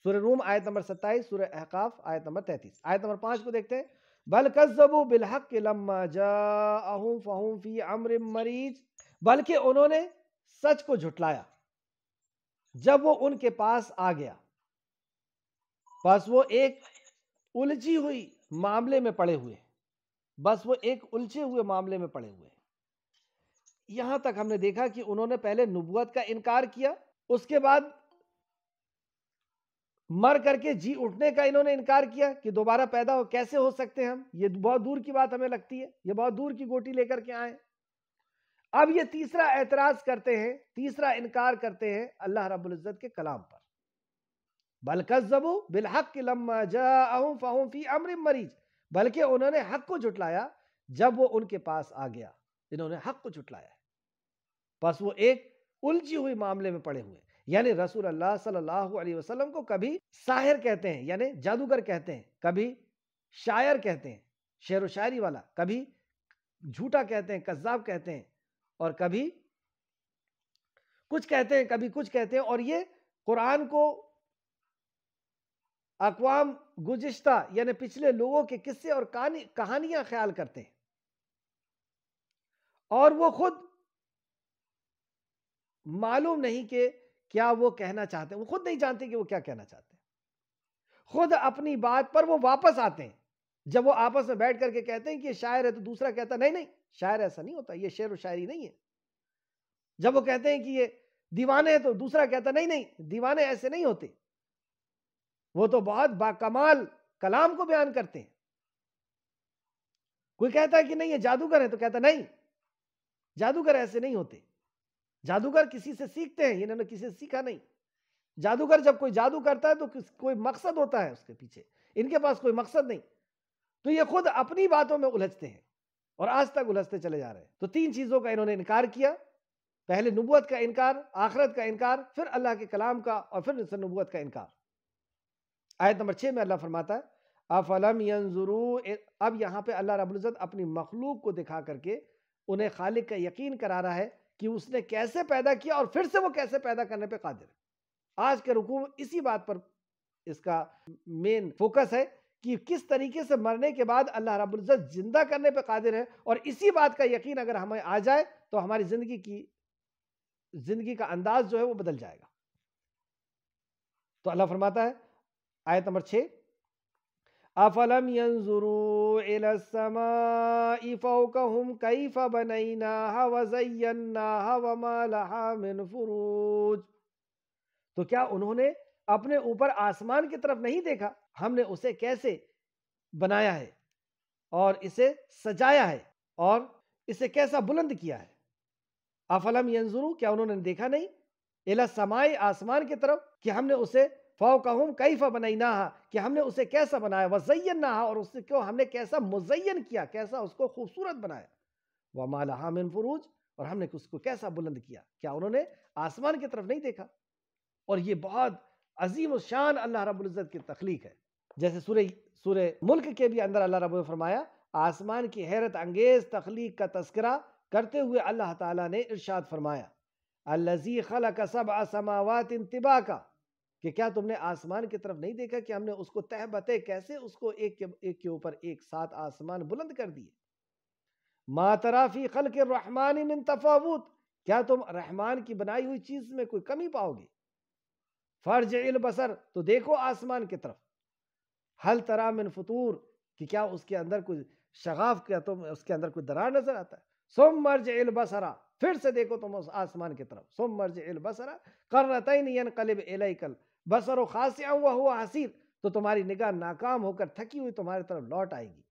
سورہ روم آیت نمبر 27، سورہ احقاف آیت نمبر 33۔ آیت نمبر 5 کو دیکھتے ہیں، بَلْ كَذَّبُوا بِالْحَقِّ لَمَّا جَاءَهُمْ فَهُمْ فِي أَمْرٍ مَرِيجٍ، بلکہ انہوں نے سچ کو جھٹلایا جب وہ ان کے پاس آ گیا، بس وہ ایک الجھی ہوئی معاملے میں پڑے ہوئے، بس وہ ایک الجھے ہوئے معاملے میں پڑے ہوئے۔ یہاں تک ہم نے دیکھا کہ انہوں نے پہلے نبوت کا انکار کیا، اس کے بعد مر کر کے جی اٹھنے کا انہوں نے انکار کیا کہ دوبارہ پیدا کیسے ہو سکتے ہیں ہم، یہ بہت دور کی بات ہمیں لگتی ہے، یہ بہت دور کی گوٹی لے کر کے آئے۔ اب یہ تیسرا اعتراض کرتے ہیں، تیسرا انکار کرتے ہیں اللہ رب العزت کے کلام پر۔ بَلْ كَذَّبُوا بِالْحَقِّ لَمَّا جَاءَهُمْ فَهُمْ فِي أَمْرٍ مَرِيجٍ، بلکہ انہوں نے حق کو جھٹلایا جب وہ ان کے پاس آ گیا، انہوں نے حق کو جھٹلایا ہے، بس وہ ایک الجھی ہوئی معاملے میں پڑے ہوئے۔ یعنی رسول اللہ صلی اللہ علیہ وسلم کو کبھی ساحر کہتے ہیں، یعنی جادوگر کہتے ہیں، کبھی شاعر کہتے ہیں، شعر و شاعری والا، کبھی جھوٹا کہتے ہیں، کذاب کہتے ہیں، اور کبھی کچھ کہتے ہیں، کبھی کچھ کہتے ہیں۔ اور یہ قرآن کو اقوام گزشتہ یعنی پچھلے لوگوں کے قصے اور کہانیاں خیال کرتے ہیں، اور وہ خود معلوم نہیں کہ کیا وہ کہنا چاہتے ہیں، وہ خود نہیں جانتے کہ وہ کیا کہنا چاہتے ہیں۔ خود اپنی بات پر وہ واپس آتے ہیں، جب وہ آپس میں بیٹھ کر کے کہتے ہیں کہ یہ شاعر ہے، تو دوسرا کہتا ہے نہیں نہیں شاعر ایسا نہیں ہوتا، یہ شعر و شاعری نہیں ہے۔ جب وہ کہتے ہیں کہ یہ دیوانے ہیں، تو دوسرا کہتا ہے نہیں نہیں دیوانے ایسے نہیں ہوتے، وہ تو بہت باکمال کلام کو بیان کرتے ہیں۔ کوئی کہتا ہے کہ نہیں یہ جادوگر ہے، تو کہتا ہے نہیں جادوگر ایسے نہیں ہوتے، جادوگر کسی سے سیکھتے ہیں، انہوں نے کسی سے سیکھا نہیں۔ جادوگر جب کوئی جادو کرتا ہے تو کوئی مقصد ہوتا ہے اس کے پیچھے، ان کے پاس کوئی مقصد نہیں۔ تو یہ خود اپنی باتوں میں الجھتے ہیں، اور آج تک الجھتے چلے جا رہے ہیں۔ تو 3 چیزوں کا انہوں نے انکار کیا، پہلے نبوت کا انکار، آخرت کا انکار، پھر اللہ کے کلام کا، اور پھر نبوت کا انکار۔ آیت نمبر 6 میں اللہ فرماتا ہے افلم ینظروا، اب یہاں پہ اللہ رب العزت اپنی مخلوق کو دکھا کر کے انہیں خالق کا یقین کرا رہا ہے کہ اس نے کیسے پیدا کیا اور پھر سے وہ کیسے پیدا کرنے پہ قادر ہے۔ آج کے رکوع اسی بات پر اس کا مین فوکس ہے کہ کس طریقے سے مرنے کے بعد اللہ رب العزت زندہ کرنے پہ قادر ہے، اور اسی بات کا یقین اگر ہمیں آ جائے تو ہماری زندگی کا انداز جو ہے وہ بدل جائے گا۔ تو اللہ فرماتا ہے آیت نمبر 6 افلم ينظروا الى السماء فوقهم كيف بنيناها وزيناها وما لها من فروج، تو کیا انہوں نے اپنے اوپر آسمان کی طرف نہیں دیکھا، ہم نے اسے کیسے بنایا ہے اور اسے سجایا ہے اور اسے کیسا بلند کیا ہے۔ افلم ينظروا، کیا انہوں نے دیکھا نہیں، الى السماء، آسمان کی طرف، کہ ہم نے اسے فوقہم کیف بنیناہا، کہ ہم نے اسے کیسا بنایا، وزیناہا، اور اس کو ہم نے کیسا مزین کیا، کیسا اس کو خوبصورت بنایا، وما لہا من فروج، اور ہم نے اس کو کیسا بلند کیا۔ کیا انہوں نے آسمان کی طرف نہیں دیکھا؟ اور یہ بہت عظیم الشان اللہ رب العزت کی تخلیق ہے۔ جیسے سورہ ملک کے بھی اندر اللہ رب نے فرمایا، آسمان کی حیرت انگیز تخلیق کا تذکرہ کرتے ہوئے اللہ تعالیٰ نے ارشاد فرمایا الذی خلق سبع سماوات طباقا، کہ کیا تم نے آسمان کی طرف نہیں دیکھا کہ ہم نے اس کو تہ بتہ کیسے اس کو ایک کے اوپر ایک ساتھ آسمان بلند کر دیے۔ ما تری فی خلق الرحمن من تفاوت، کیا تم رحمان کی بنائی ہوئی چیز میں کوئی کمی پاؤ گے؟ فارجع البصر، تو دیکھو آسمان کی طرف، هل تری من فطور، کہ کیا اس کے اندر کوئی شغاف، کیا تم اس کے اندر کوئی درار نظر آتا ہے؟ ثم ارجع البصر، پھر سے دیکھو تم اس آسمان کی طرف، ثم ارجع البصر قرتین ینقلب الیک البصر خاسئا وهو حسیر، تو تمہاری نگاہ ناکام ہو کر تھکی ہوئی تمہاری طرف لوٹ آئے گی۔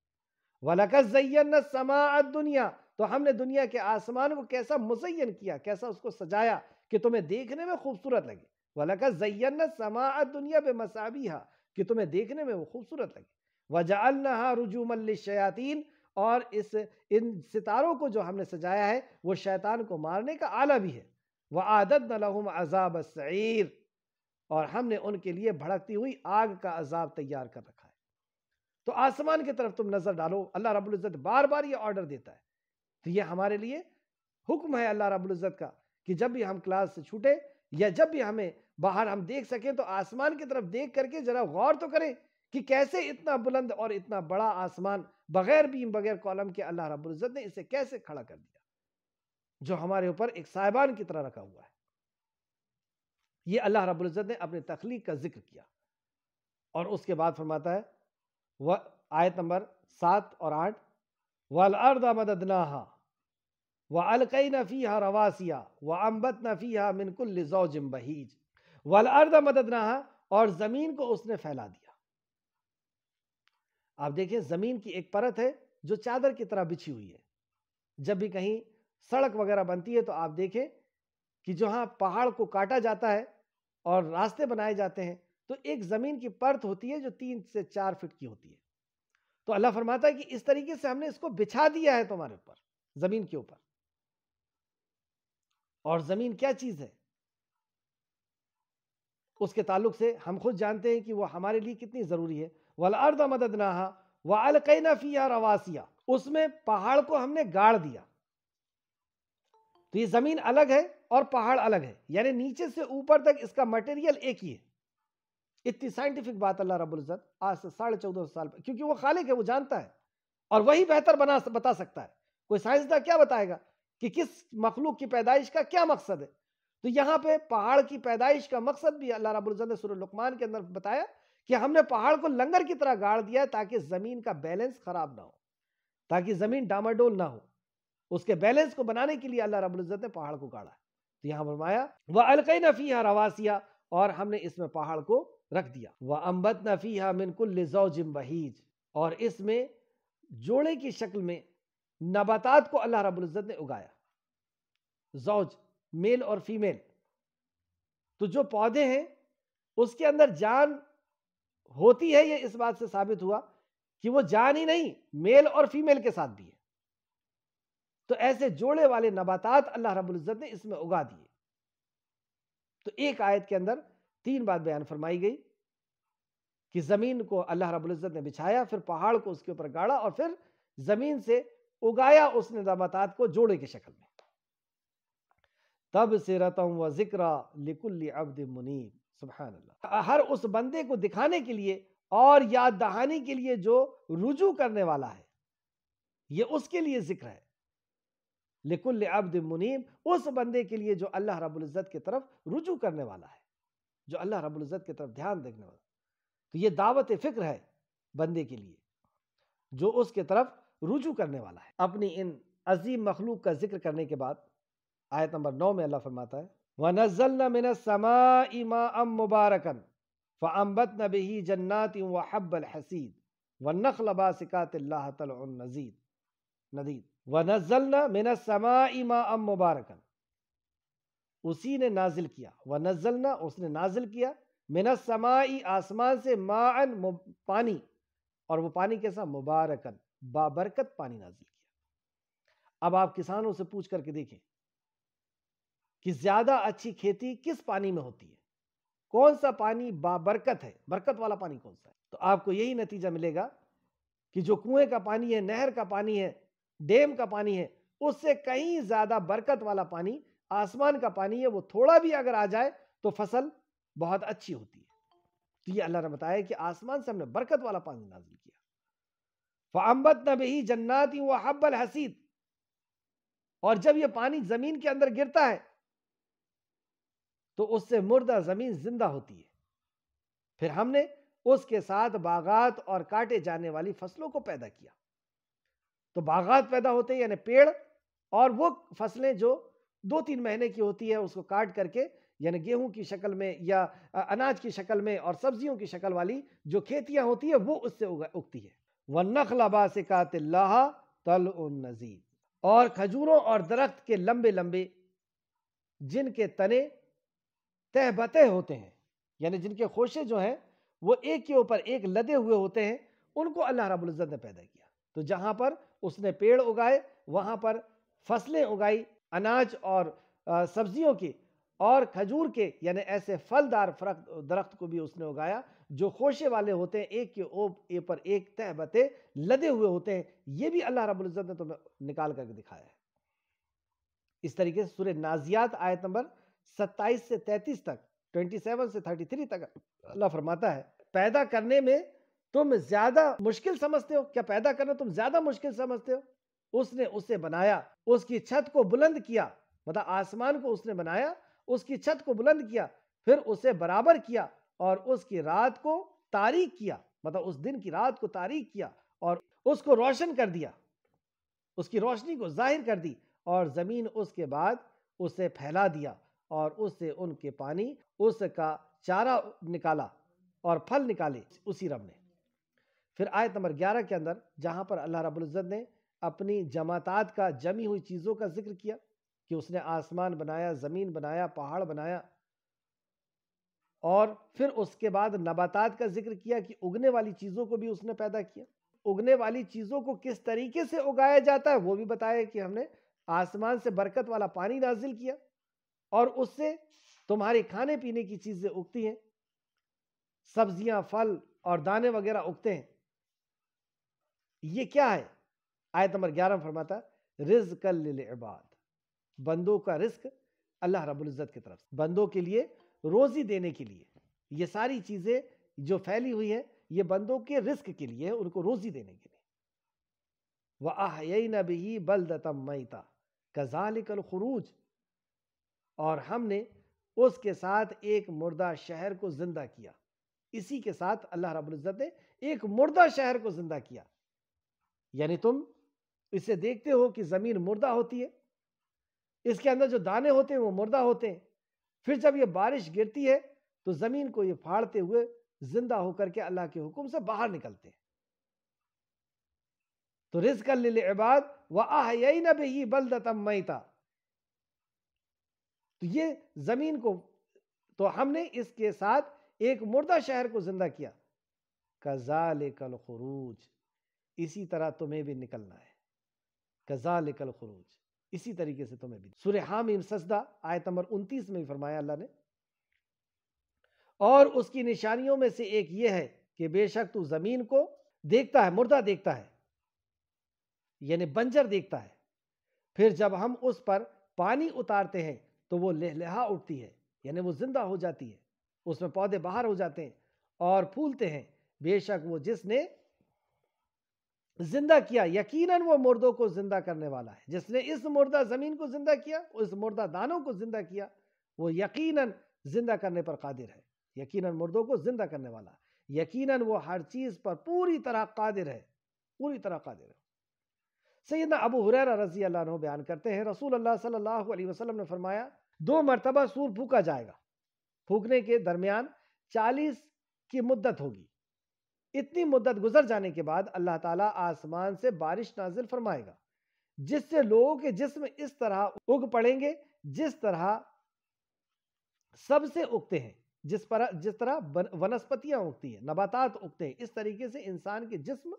وَلَقَدْ زَيَّنَّا السَّمَاءَ الدُّنْيَا، تو ہم نے دنیا کے آسمان کو کیسا مزین کیا، کیسا اس کو سجایا کہ تمہیں دیکھنے میں خوبصورت لگے۔ وَلَقَدْ زَيَّنَّا السَّمَاءَ الدُّنْيَا بِمَصَابِيحَ، کہ تمہیں دیکھنے میں وہ خوبصورت لگے۔ وَجَعَلْنَاهَا رُجُومًا لِلشَّيَاطِينَ، اور ان ستاروں کو جو ہم نے سجایا ہے وہ شیطان کو مارنے کا آلہ بھی ہے۔ وَأَعْدَدْنَا لَهُمْ عَذَابَ السَّعِيرِ، اور ہم نے ان کے لیے بھڑکتی ہوئی آگ کا عذاب تیار کر رکھا ہے۔ تو آسمان کی طرف تم نظر ڈالو، اللہ رب العزت بار بار یہ آرڈر دیتا ہے۔ تو یہ ہمارے لیے حکم ہے اللہ رب العزت کا کہ جب بھی ہم کلاس سے چھوٹے یا جب بھی ہمیں باہر ہم دیکھ سکیں تو آسمان کی طرف دیکھ کر کے ذرا غور تو کریں کہ کیسے اتنا بلند اور اتنا بڑا آسمان بغیر بیم بغیر کالم کے اللہ رب العزت نے اسے کیسے کھڑا کر دیا، جو ہمارے اوپر ایک سائبان کی طرح رکھا ہوا ہے۔ یہ اللہ رب العزت نے اپنے تخلیق کا ذکر کیا، اور اس کے بعد فرماتا ہے آیت نمبر 7 اور 8 وَالْأَرْضَ مَدَدْنَاهَا وَأَلْقَيْنَا فِيهَا رَوَاسِيَ وَأَنبَتْنَا فِيهَا مِنْ كُلِّ زَوْجٍ بَهِيجٍ۔ وَالْأَرْضَ مَدَدْنَاهَا، اور زمین کو اس نے پھیلا دیا۔ آپ دیکھیں زمین کی ایک پرت ہے جو چادر کی طرح بچھی ہوئی ہے۔ جب بھی کہیں سڑک وغیرہ بنتی ہے تو آپ دیکھیں کہ جہاں پہاڑ کو کاٹا جاتا ہے اور راستے بنائے جاتے ہیں تو ایک زمین کی پرت ہوتی ہے جو 3 سے 4 فٹ کی ہوتی ہے۔ تو اللہ فرماتا ہے کہ اس طریقے سے ہم نے اس کو بچھا دیا ہے تمہارے اوپر، زمین کے اوپر۔ اور زمین کیا چیز ہے اس کے تعلق سے ہم خود جانتے ہیں کہ وہ ہمارے لیے کتنی ضروری ہے۔ وَالْأَرْضَ مَدَدْنَاهَا وَأَلْقَيْنَا فِيهَا رَوَاسِيَ، اس میں پہاڑ کو ہم نے گاڑ دیا۔ تو یہ زمین الگ ہے اور پہاڑ الگ ہے، یعنی نیچے سے اوپر تک اس کا مٹیریل ایک ہی ہے۔ اتنی سائنٹیفک بات اللہ رب العزت آج سے 1450 سال پہ، کیونکہ وہ خالق ہے، وہ جانتا ہے اور وہی بہتر بتا سکتا ہے۔ کوئی سائنسداں کیا بتائے گا کہ کس مخلوق کی پیدائش کا کیا مقصد ہے؟ تو یہاں پہ پہاڑ کی پیدائش کا مقصد بھی اللہ رب العزت نے سورہ لقمان کے اندر بتایا کہ ہم نے پہاڑ کو لنگر کی طرح گاڑ دیا تاکہ زمین کا بیلنس خراب نہ ہو، تاکہ زمین ڈاماڈول نہ ہو۔ اس کے بیلنس کو بنانے کے لیے اللہ رب العزت نے پہاڑ کو گاڑا ہے۔ تو یہاں فرمایا وَأَلْقَيْنَا فِيهَا رَوَاسِيَ، اور ہم نے اس میں پہاڑ کو رکھ دیا۔ وَأَنبَتْنَا فِيهَا مِنْ كُلِّ زَوْجٍ بَهِيجٍ، اور اس میں جوڑے کی شکل میں نباتات کو اللہ رب العزت نے اگایا۔ زوج، میل اور فیمیل، تو جو پودے ہیں اس کے اندر جان ہوتی ہے، یہ اس بات سے ثابت ہوا کہ وہ جان ہی نہیں، میل اور فیمیل کے ساتھ بھی ہے۔ تو ایسے جوڑے والے نباتات اللہ رب العزت نے اس میں اگا دیے۔ تو ایک آیت کے اندر 3 بات بیان فرمائی گئی کہ زمین کو اللہ رب العزت نے بچھایا، پھر پہاڑ کو اس کے اوپر گاڑا، اور پھر زمین سے اگایا اس نے نباتات کو جوڑے کی شکل میں۔ تبصرۃ و ذکریٰ لکل عبد منیب، سبحان اللہ، ہر اس بندے کو دکھانے کے لیے اور یاد دہانی کے لیے جو رجوع کرنے والا ہے، یہ اس کے لیے ذکر ہے۔ لکل عبد منیب، اس بندے کے لیے جو اللہ رب العزت کی طرف رجوع کرنے والا ہے، جو اللہ رب العزت کی طرف دھیان دینے والا۔ تو یہ دعوت فکر ہے بندے کے لیے جو اس کے طرف رجوع کرنے والا ہے۔ اپنی ان عظیم مخلوق کا ذکر کرنے کے بعد آیت نمبر 9 میں اللہ فرماتا ہے وَنَزَّلْنَا مِنَ السَّمَاءِ مَاءً مُبَارَكًا فَأَنبَتْنَا بِهِ جَنَّاتٍ وَحَبَّ الْحَصِيدِ وَالنَّخْلَ بَاسِقَاتٍ لَهَا طَلْعٌ نَضِيدٌ وَنَزَّلْنَا مِنَ السَّمَاءِ مَاءً مُبَارَكًا، اسی نے نازل کیا، وَنَزَّلْنَا، اس نے نازل کیا، مِنَ السَّمَاءِ، آسمان سے، مَاءً، پانی، اور وہ پانی کیسا؟ مبارکن، بابرکت پانی نازل کیا۔ اب آپ کسانوں سے پوچھ کر کے دیکھیں کہ زیادہ اچھی کھیتی کس پانی میں ہوتی ہے، کون سا پانی بابرکت ہے، برکت والا پانی کون سا ہے؟ تو آپ کو یہی نتیجہ ملے گا کہ جو کنویں کا پانی ہے، نہر کا پانی ہے، ڈیم کا پانی ہے، اس سے کہیں زیادہ برکت والا پانی آسمان کا پانی ہے۔ وہ تھوڑا بھی اگر آ جائے تو فصل بہت اچھی ہوتی ہے۔ تو یہ اللہ نے بتایا کہ آسمان سے ہم نے برکت والا پانی نازل کیا۔ فَأَنبَتْنَا بِهِ جَنَّاتٍ وَحَبَّ الْحَصِيدِ، اور جب یہ پانی زمین کے اندر گرتا ہے تو اس سے مردہ زمین زندہ ہوتی ہے، پھر ہم نے اس کے ساتھ باغات اور کاٹے جانے والی فصلوں کو پیدا کیا۔ تو باغات پیدا ہوتے ہیں یعنی پیڑ، اور وہ فصلیں جو 2-3 مہینے کی ہوتی ہے اس کو کاٹ کر کے، یعنی گیہوں کی شکل میں یا اناج کی شکل میں اور سبزیوں کی شکل والی جو کھیتیاں ہوتی ہیں وہ اس سے اگتی ہے۔ وَالنَّخْلَ بَاسِقَاتٍ لَهَا طَلْعٌ نَضِيدٌ، اور کھجوروں اور درخت کے لمبے لمبے جن کے تنے تہ بتہ ہوتے ہیں، یعنی جن کے خوشے جو ہیں وہ ایک کے اوپر ایک لدے ہوئے ہوتے ہیں، ان کو اللہ رب العزت نے پیدا کیا۔ تو جہاں پر اس نے پیڑ اگائے وہاں پر فصلیں اگائی، اناج اور سبزیوں کی، اور کھجور کے یعنی ایسے پھلدار درخت کو بھی اس نے اگایا جو خوشے والے ہوتے ہیں، ایک کے اوپر ایک تہ بتہ لدے ہوئے ہوتے ہیں۔ یہ بھی اللہ رب العزت نے تمہیں نکال کر کے دکھایا ہے۔ اس طریقے سے سورہ نازیات آیت نمبر 27 سے 33 تک، 27 سے 33 تک اللہ فرماتا ہے پیدا کرنے میں تم زیادہ مشکل سمجھتے ہو کیا؟ پیدا کرنا تم زیادہ مشکل سمجھتے ہو؟ اس نے اسے بنایا، اس کی چھت کو بلند کیا، مطلب آسمان کو اس نے بنایا، اس کی چھت کو بلند کیا، پھر اسے برابر کیا، اور اس کی رات کو تاریک کیا، مطلب اس دن کی رات کو تاریک کیا، اور اس کو روشن کر دیا، اس کی روشنی کو ظاہر کر دی، اور زمین اس کے بعد اسے پھیلا دیا، اور اس سے ان کے پانی، اس کا چارہ نکالا اور پھل نکالے اسی رب نے۔ پھر آیت نمبر 11 کے اندر جہاں پر اللہ رب العزت نے اپنی جماعتات کا، جمی ہوئی چیزوں کا ذکر کیا کہ اس نے آسمان بنایا، زمین بنایا، پہاڑ بنایا، اور پھر اس کے بعد نباتات کا ذکر کیا کہ اگنے والی چیزوں کو بھی اس نے پیدا کیا۔ اگنے والی چیزوں کو کس طریقے سے اگایا جاتا ہے وہ بھی بتایا کہ ہم نے آسمان سے برکت والا پانی نازل کیا، اور اس سے تمہاری کھانے پینے کی چیزیں اگتی ہیں، سبزیاں، پھل اور دانے وغیرہ اگتے ہیں۔ یہ کیا ہے؟ آیت نمبر 11 میں فرماتا رزقا للعباد، بندوں کا رزق اللہ رب العزت کی طرف سے، بندوں کے لیے روزی دینے کے لیے۔ یہ ساری چیزیں جو پھیلی ہوئی ہیں یہ بندوں کے رزق کے لیے، ان کو روزی دینے کے لیے۔ وَأَحْيَيْنَا بِهِ بَلْدَةً مَيْتًا كَذَلِكَ الْخُرُوجُ، اور ہم نے اس کے ساتھ ایک مردہ شہر کو زندہ کیا۔ اسی کے ساتھ اللہ رب العزت نے ایک مردہ شہر کو زندہ کیا، یعنی تم اسے دیکھتے ہو کہ زمین مردہ ہوتی ہے، اس کے اندر جو دانے ہوتے ہیں وہ مردہ ہوتے ہیں، پھر جب یہ بارش گرتی ہے تو زمین کو یہ پھاڑتے ہوئے زندہ ہو کر کے اللہ کے حکم سے باہر نکلتے ہیں۔ تو رزقا للعباد وَأَحْيَيْنَا بِهِ بَلْدَةً مَيْتًا، تو یہ زمین کو، تو ہم نے اس کے ساتھ ایک مردہ شہر کو زندہ کیا۔ كَذَلِكَ الْخُرُوجُ، اسی طرح تمہیں بھی نکلنا ہے۔ كَذَلِكَ الْخُرُوجُ، اسی طریقے سے تمہیں بھی۔ سورہ حامیم سجدہ آیت نمبر 29 میں فرمایا اللہ نے، اور اس کی نشانیوں میں سے ایک یہ ہے کہ بے شک تو زمین کو دیکھتا ہے، مردہ دیکھتا ہے، یعنی بنجر دیکھتا ہے، پھر جب ہم اس پر پانی اتارتے ہیں تو وہ لہلہا اٹھتی ہے، یعنی وہ زندہ ہو جاتی ہے، اس میں پودے باہر ہو جاتے ہیں اور پھولتے ہیں۔ بے شک وہ جس نے زندہ کیا، یقیناً وہ مردوں کو زندہ کرنے والا ہے۔ جس نے اس مردہ زمین کو زندہ کیا، اس مردہ دانوں کو زندہ کیا، وہ یقیناً زندہ کرنے پر قادر ہے، یقیناً مردوں کو زندہ کرنے والا ہے، یقیناً وہ ہر چیز پر پوری طرح قادر ہے، پوری طرح قادر ہے۔ سیدنا ابو ہریرہ رضی اللہ عنہ بیان کرتے ہیں، رسول اللہ صلی اللہ علیہ وسلم نے فرمایا 2 مرتبہ سور پھونکا جائے گا، پھونکنے کے درمیان 40 کی مدت ہوگی، اتنی مدت گزر جانے کے بعد اللہ تعالیٰ آسمان سے بارش نازل فرمائے گا، جس سے لوگوں کے جسم اس طرح اگ پڑیں گے جس طرح سب سے اگتے ہیں، جس طرح ونسپتیاں اگتی ہیں، نباتات اگتے ہیں، اس طریقے سے انسان کے جسم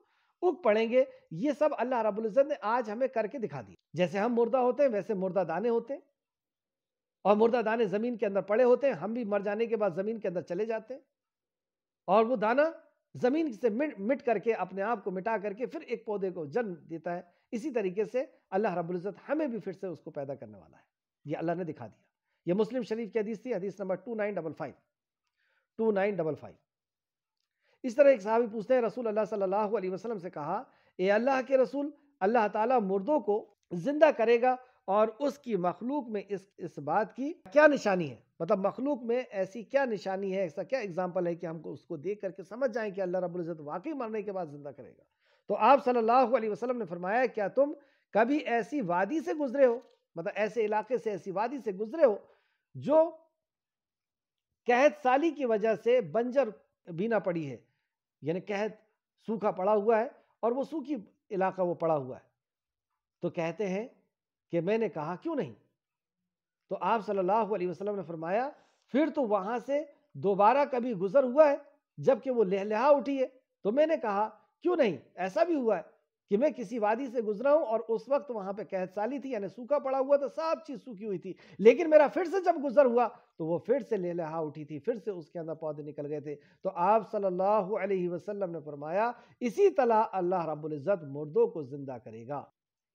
اگ پڑیں گے۔ یہ سب اللہ رب العزت نے آج ہمیں کر کے دکھا دیا۔ جیسے ہم مردہ ہوتے ہیں ویسے مردہ دانے ہوتے ہیں، اور مردہ دانے زمین کے اندر پڑے ہوتے ہیں، ہم بھی مر جانے کے بعد زمین کے اندر چلے جاتے ہیں، اور وہ دانہ زمین سے مٹ کر کے اپنے آپ کو مٹا کر کے پھر ایک پودے کو جنم دیتا ہے۔ اسی طریقے سے اللہ رب العزت ہمیں بھی پھر سے اس کو پیدا کرنے والا ہے، یہ اللہ نے دکھا دیا۔ یہ مسلم شریف کی حدیث تھی، حدیث نمبر 2955۔ اس طرح ایک صحابی پوچھتے ہیں، رسول اللہ صلی اللہ علیہ وسلم سے کہا، اے اللہ کے رسول، اللہ تعالیٰ مردوں کو زندہ کرے گا اور اس کی مخلوق میں اس بات کی کیا نشانی ہے؟ مطلب مخلوق میں ایسی کیا نشانی ہے، ایسا کیا اگزامپل ہے کہ ہم کو اس کو دیکھ کر کے سمجھ جائیں کہ اللہ رب العزت واقعی مرنے کے بعد زندہ کرے گا؟ تو آپ صلی اللہ علیہ وسلم نے فرمایا، کیا تم کبھی ایسی وادی سے گزرے ہو، مطلب ایسے علاقے سے، ایسی وادی سے گزرے ہو جو قحط سالی کی وجہ سے بنجر بینا پڑی ہے، یعنی قحط سوکھا پڑا ہوا ہے اور وہ سوکھی علاقہ وہ پڑا ہوا ہے؟ تو کہتے ہیں کہ میں نے کہا کیوں نہیں؟ تو آپ صلی اللہ علیہ وسلم نے فرمایا، پھر تو وہاں سے دوبارہ کبھی گزر ہوا ہے جبکہ وہ لہلہا اٹھی ہے؟ تو میں نے کہا کیوں نہیں، ایسا بھی ہوا ہے کہ میں کسی وادی سے گزرا ہوں اور اس وقت وہاں پہ قحط سالی تھی، یعنی سوکھا پڑا ہوا تھا، سب چیز سوکھی ہوئی تھی، لیکن میرا پھر سے جب گزر ہوا تو وہ پھر سے لہلہا اٹھی تھی، پھر سے اس کے اندر پودے نکل گئے تھے۔ تو آپ صلی اللہ علیہ وسلم نے فرمایا، اسی طرح اللہ رب العزت مردوں کو زندہ کرے گا،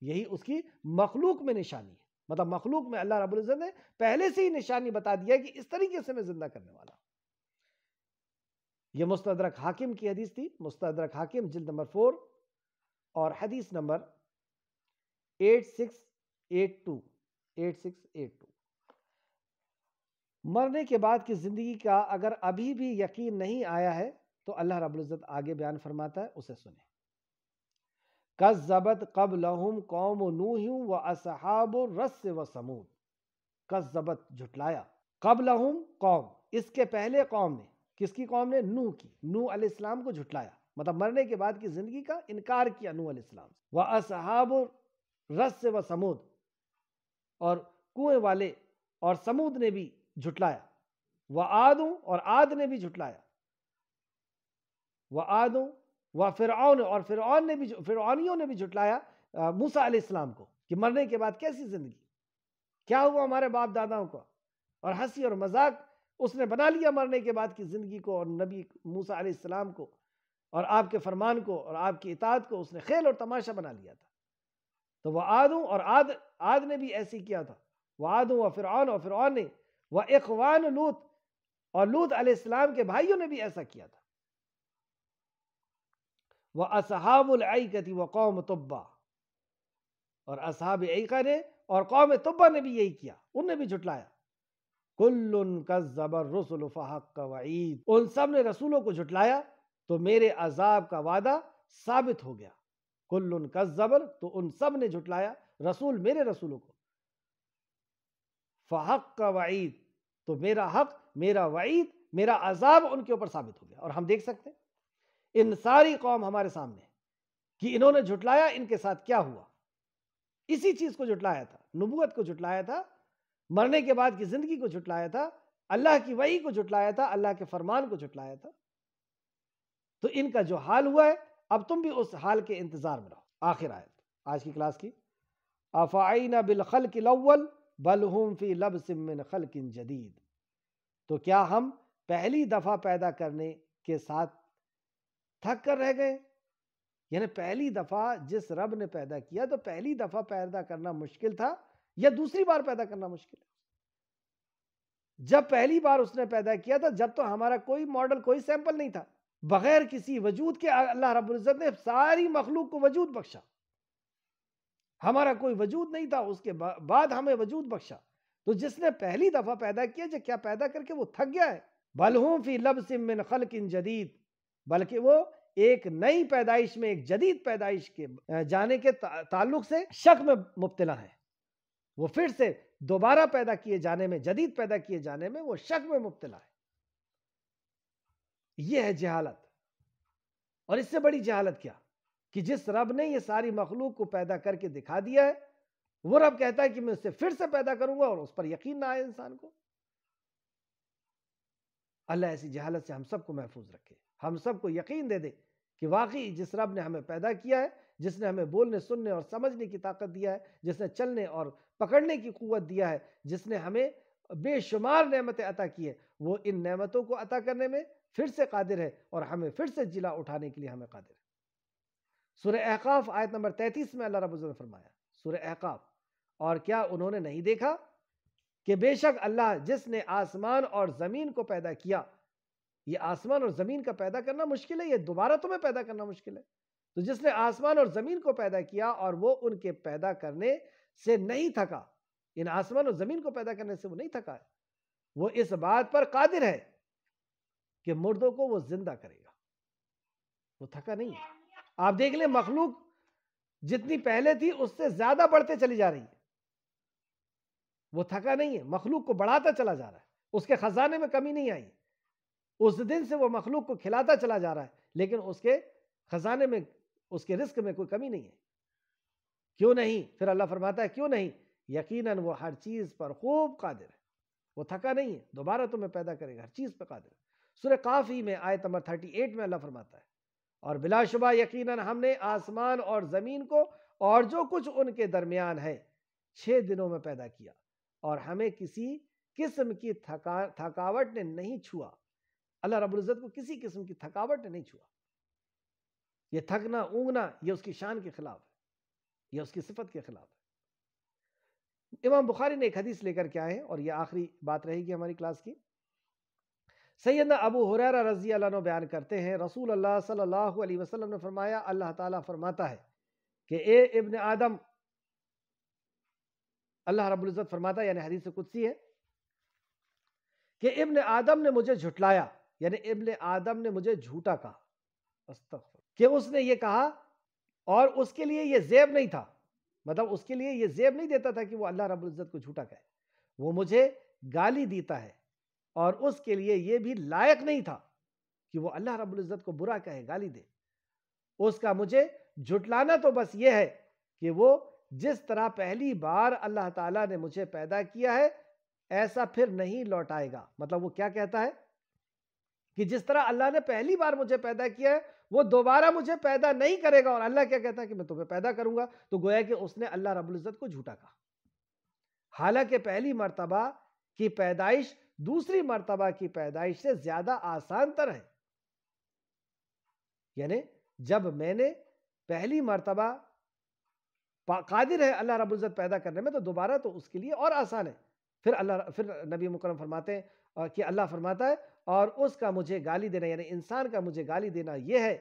یہی اس کی مخلوق میں نشانی ہے۔ مطلب مخلوق میں اللہ رب العزت نے پہلے سے ہی نشانی بتا دیا کہ اس طریقے سے میں زندہ کرنے والا ہوں۔ یہ مستدرک حاکم کی حدیث تھی، مستدرک حاکم جلد نمبر 4 اور حدیث نمبر 8682۔ مرنے کے بعد کی زندگی کا اگر ابھی بھی یقین نہیں آیا ہے تو اللہ رب العزت آگے بیان فرماتا ہے، اسے سنیں۔ کذبت قبلہم قوم نوح واصحاب الرس وثمود۔ کذبت جھٹلایا، قبلہم قوم، اس کے پہلے قوم نے، کس کی قوم نے؟ نوح کی، نوح علیہ السلام کو جھٹلایا، مطلب مرنے کے بعد کی زندگی کا انکار کیا نوح علیہ السلام سے۔ واصحاب الرس وثمود، اور کنویں والے اور سمود نے بھی جھٹلایا۔ وعاد، اور عاد نے بھی جھٹلایا۔ وعاد وفرعون، اور فرعونیوں نے بھی جھٹلایا موسیٰ علیہ السلام کو کہ مرنے کے بعد کیسی زندگی، کیا ہوا ہمارے باپ داداؤں کو، اور ہنسی اور مذاق اس نے بنا لیا مرنے کے بعد کی زندگی کو، اور نبی موسیٰ علیہ السلام کو اور آپ کے فرمان کو اور آپ کی اطاعت کو اس نے کھیل اور تماشا بنا لیا تھا۔ تو وعاد، اور عاد نے بھی ایسی کیا تھا۔ وعاد وفرعون، اور فرعون نے، واخوان لوط، اور لوط علیہ السلام کے بھائیوں نے بھی ایسا کیا تھا۔ وَأَصْحَابُ الْأَيْكَةِ وَقَوْمُ تُبَّعَ، اور اصحاب ایکہ نے اور قوم تبع نے بھی یہی کیا، ان نے بھی جھٹلایا۔ کُلٌّ کذب الرسل فحق وعید، ان سب نے رسولوں کو جھٹلایا تو میرے عذاب کا وعدہ ثابت ہو گیا۔ کُلٌّ کذب، تو ان سب نے جھٹلایا رسول، میرے رسولوں کو، فحق وعید، تو میرا حق، میرا وعید، میرا عذاب ان کے اوپر ثابت ہو گیا۔ اور ہم دیکھ سکتے ہیں ان ساری قوم ہمارے سامنے کہ انہوں نے جھٹلایا، ان کے ساتھ کیا ہوا، اسی چیز کو جھٹلایا تھا، نبوت کو جھٹلایا تھا، مرنے کے بعد کی زندگی کو جھٹلایا تھا، اللہ کی وحی کو جھٹلایا تھا، اللہ کے فرمان کو جھٹلایا تھا۔ تو ان کا جو حال ہوا ہے، اب تم بھی اس حال کے انتظار میں رہو۔ آخر آیت آج کی کلاس کی، افعینا بالخلق الاول بل هم فی لبس من خلق جدید، تو کیا ہم پہلی دفعہ پیدا کرنے کے ساتھ تھک کر رہ گئے؟ یعنی پہلی دفعہ جس رب نے پیدا کیا تو پہلی دفعہ پیدا کرنا مشکل تھا یا دوسری بار پیدا کرنا مشکل ہے؟ جب پہلی بار اس نے پیدا کیا تھا جب تو ہمارا کوئی ماڈل کوئی سیمپل نہیں تھا، بغیر کسی وجود کے اللہ رب العزت نے ساری مخلوق کو وجود بخشا، ہمارا کوئی وجود نہیں تھا، اس کے بعد ہمیں وجود بخشا۔ تو جس نے پہلی دفعہ پیدا کیا جو کیا پیدا کر کے وہ تھک گیا ہے؟ بل ہم فی لبس من خلق جدید، بلکہ وہ ایک نئی پیدائش میں، ایک جدید پیدائش کے جانے کے تعلق سے شک میں مبتلا ہے، وہ پھر سے دوبارہ پیدا کیے جانے میں، جدید پیدا کیے جانے میں وہ شک میں مبتلا ہے۔ یہ ہے جہالت، اور اس سے بڑی جہالت کیا کہ جس رب نے یہ ساری مخلوق کو پیدا کر کے دکھا دیا ہے وہ رب کہتا ہے کہ میں اسے پھر سے پیدا کروں گا اور اس پر یقین نہ آئے انسان کو۔ اللہ ایسی جہالت سے ہم سب کو محفوظ رکھے، ہم سب کو یقین دے دے کہ واقعی جس رب نے ہمیں پیدا کیا ہے، جس نے ہمیں بولنے سننے اور سمجھنے کی طاقت دیا ہے، جس نے چلنے اور پکڑنے کی قوت دیا ہے، جس نے ہمیں بے شمار نعمتیں عطا کی ہے، وہ ان نعمتوں کو عطا کرنے میں پھر سے قادر ہے اور ہمیں پھر سے جلا اٹھانے کے لیے ہمیں قادر ہے۔ سورہ احقاف آیت نمبر 33 میں اللہ رب العزت نے فرمایا، سورہ احقاف، اور کیا انہوں نے نہیں دیکھا کہ بے شک اللہ جس نے آسمان اور زمین کو پیدا کیا، یہ آسمان اور زمین کا پیدا کرنا مشکل ہے، یہ دوبارہ تمہیں پیدا کرنا مشکل ہے، تو جس نے آسمان اور زمین کو پیدا کیا اور وہ ان کے پیدا کرنے سے نہیں تھکا، ان آسمان اور زمین کو پیدا کرنے سے وہ نہیں تھکا ہے، وہ اس بات پر قادر ہے کہ مردوں کو وہ زندہ کرے گا، وہ تھکا نہیں ہے۔ آپ دیکھ لیں مخلوق جتنی پہلے تھی اس سے زیادہ بڑھتے چلی جا رہی ہے، وہ تھکا نہیں ہے، مخلوق کو بڑھاتا چلا جا رہا ہے، اس کے خزانے میں کمی نہیں آئی، اس دن سے وہ مخلوق کو کھلاتا چلا جا رہا ہے، لیکن اس کے خزانے میں، اس کے رزق میں کوئی کمی نہیں ہے۔ کیوں نہیں؟ پھر اللہ فرماتا ہے کیوں نہیں؟ یقیناً وہ ہر چیز پر خوب قادر ہے، وہ تھکا نہیں ہے، دوبارہ تمہیں پیدا کرے گا، ہر چیز پر قادر ہے۔ سورہ قاف ہی میں آیت نمبر 38 میں اللہ فرماتا ہے، اور بلا شبہ یقیناً ہم نے آسمان اور زمین کو اور جو کچھ ان کے درمیان ہے 6 دنوں میں پیدا کیا، اور ہمیں کسی قسم کی تھکاوٹ نے نہیں چھوا، اللہ رب العزت کو کسی قسم کی تھکاوٹ نے نہیں چھوا۔ یہ تھکنا اونگنا یہ اس کی شان کے خلاف ہے، یہ اس کی صفت کے خلاف ہے۔ امام بخاری نے ایک حدیث لے کر کے آئے ہیں اور یہ آخری بات رہے گی ہماری کلاس کی۔ سیدنا ابو ہریرہ رضی اللہ عنہ بیان کرتے ہیں، رسول اللہ صلی اللہ علیہ وسلم نے فرمایا، اللہ تعالیٰ فرماتا ہے کہ اے ابن آدم، اللہ رب العزت فرماتا ہے، یعنی حدیث قدسی ہے کہ ابن آدم نے مجھے جھٹلایا، یعنی ابن آدم نے مجھے جھوٹا کہا، استغفر، کہ اس نے یہ کہا، اور اس کے لیے یہ زیب نہیں تھا، مطلب اس کے لیے یہ زیب نہیں دیتا تھا کہ وہ اللہ رب العزت کو جھوٹا کہے، وہ مجھے گالی دیتا ہے، اور اس کے لیے یہ بھی لائق نہیں تھا کہ وہ اللہ رب العزت کو برا کہے، گالی دے۔ اس کا مجھے جھٹلانا تو بس یہ ہے کہ وہ جس طرح پہلی بار اللہ تعالیٰ نے مجھے پیدا کیا ہے ایسا پھر نہیں لوٹائے گا۔ مطلب وہ کیا کہتا ہے کہ جس طرح اللہ نے پہلی بار مجھے پیدا کیا ہے وہ دوبارہ مجھے پیدا نہیں کرے گا، اور اللہ کیا کہتا ہے کہ میں تمہیں پیدا کروں گا، تو گویا کہ اس نے اللہ رب العزت کو جھوٹا کہا، حالانکہ پہلی مرتبہ کی پیدائش دوسری مرتبہ کی پیدائش سے زیادہ آسان تر ہے۔ یعنی جب میں نے پہلی مرتبہ قادر ہے اللہ رب العزت پیدا کرنے میں، تو دوبارہ تو اس کے لیے اور آسان ہے۔ پھر نبی مکرم فرماتے ہیں کہ اللہ فرماتا ہے، اور اس کا مجھے گالی دینا، یعنی انسان کا مجھے گالی دینا یہ ہے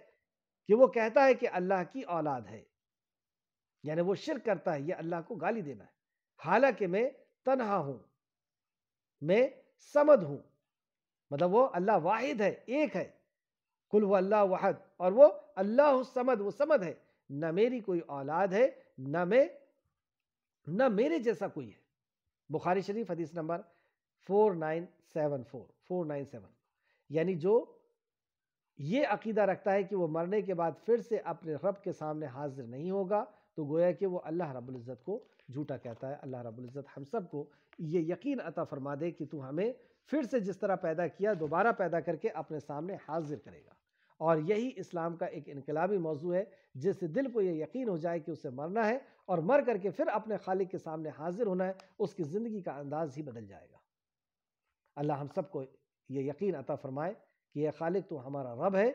کہ وہ کہتا ہے کہ اللہ کی اولاد ہے، یعنی وہ شرک کرتا ہے، یہ اللہ کو گالی دینا ہے، حالانکہ میں تنہا ہوں، میں صمد ہوں، مطلب وہ اللہ واحد ہے، ایک ہے، قل هو اللہ واحد، اور وہ اللہ الصمد، وہ صمد ہے، نہ میری کوئی اولاد ہے، نہ میرے جیسا کوئی ہے۔ بخاری شریف حدیث نمبر 4974 یعنی جو یہ عقیدہ رکھتا ہے کہ وہ مرنے کے بعد پھر سے اپنے رب کے سامنے حاضر نہیں ہوگا، تو گویا کہ وہ اللہ رب العزت کو جھوٹا کہتا ہے۔ اللہ رب العزت ہم سب کو یہ یقین عطا فرما دے کہ تو ہمیں پھر سے جس طرح پیدا کیا دوبارہ پیدا کر کے اپنے سامنے حاضر کرے گا، اور یہی اسلام کا ایک انقلابی موضوع ہے، جس سے دل کو یہ یقین ہو جائے کہ اسے مرنا ہے اور مر کر کے پھر اپنے خالق کے سامنے حاضر ہونا ہے، اس کی زندگی کا انداز ہی بدل جائے گا۔ اللہ ہم سب کو یہ یقین عطا فرمائے کہ یہ خالق تو ہمارا رب ہے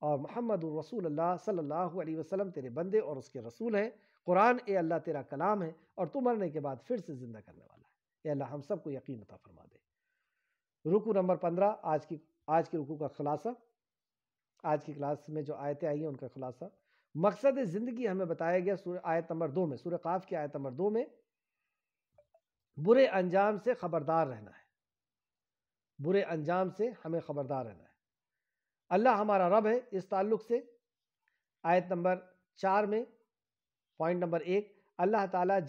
اور محمد رسول اللہ صلی اللہ علیہ وسلم تیرے بندے اور اس کے رسول ہیں۔ قرآن اے اللہ تیرا کلام ہے اور تو مرنے کے بعد پھر سے زندہ کرنے والا ہے۔ اے اللہ ہم سب کو یقین عطا فرما دے۔ رکوع نمبر 15، آج کی رکوع کا خلاصہ، آج کی کلاس میں جو آیتیں آئی ہیں ان کا خلاصہ۔ مقصد زندگی ہمیں بتایا گیا آیت نمبر 2 میں، سورہ قاف کی آیت نمبر 2 میں، برے انجام سے خبردار رہنا ہے، برے انجام سے ہمیں خبردار رہنا ہے۔ اللہ ہمارا رب ہے، اس تعلق سے آیت نمبر 4 میں پوائنٹ نمبر 1، اللہ تعالیٰ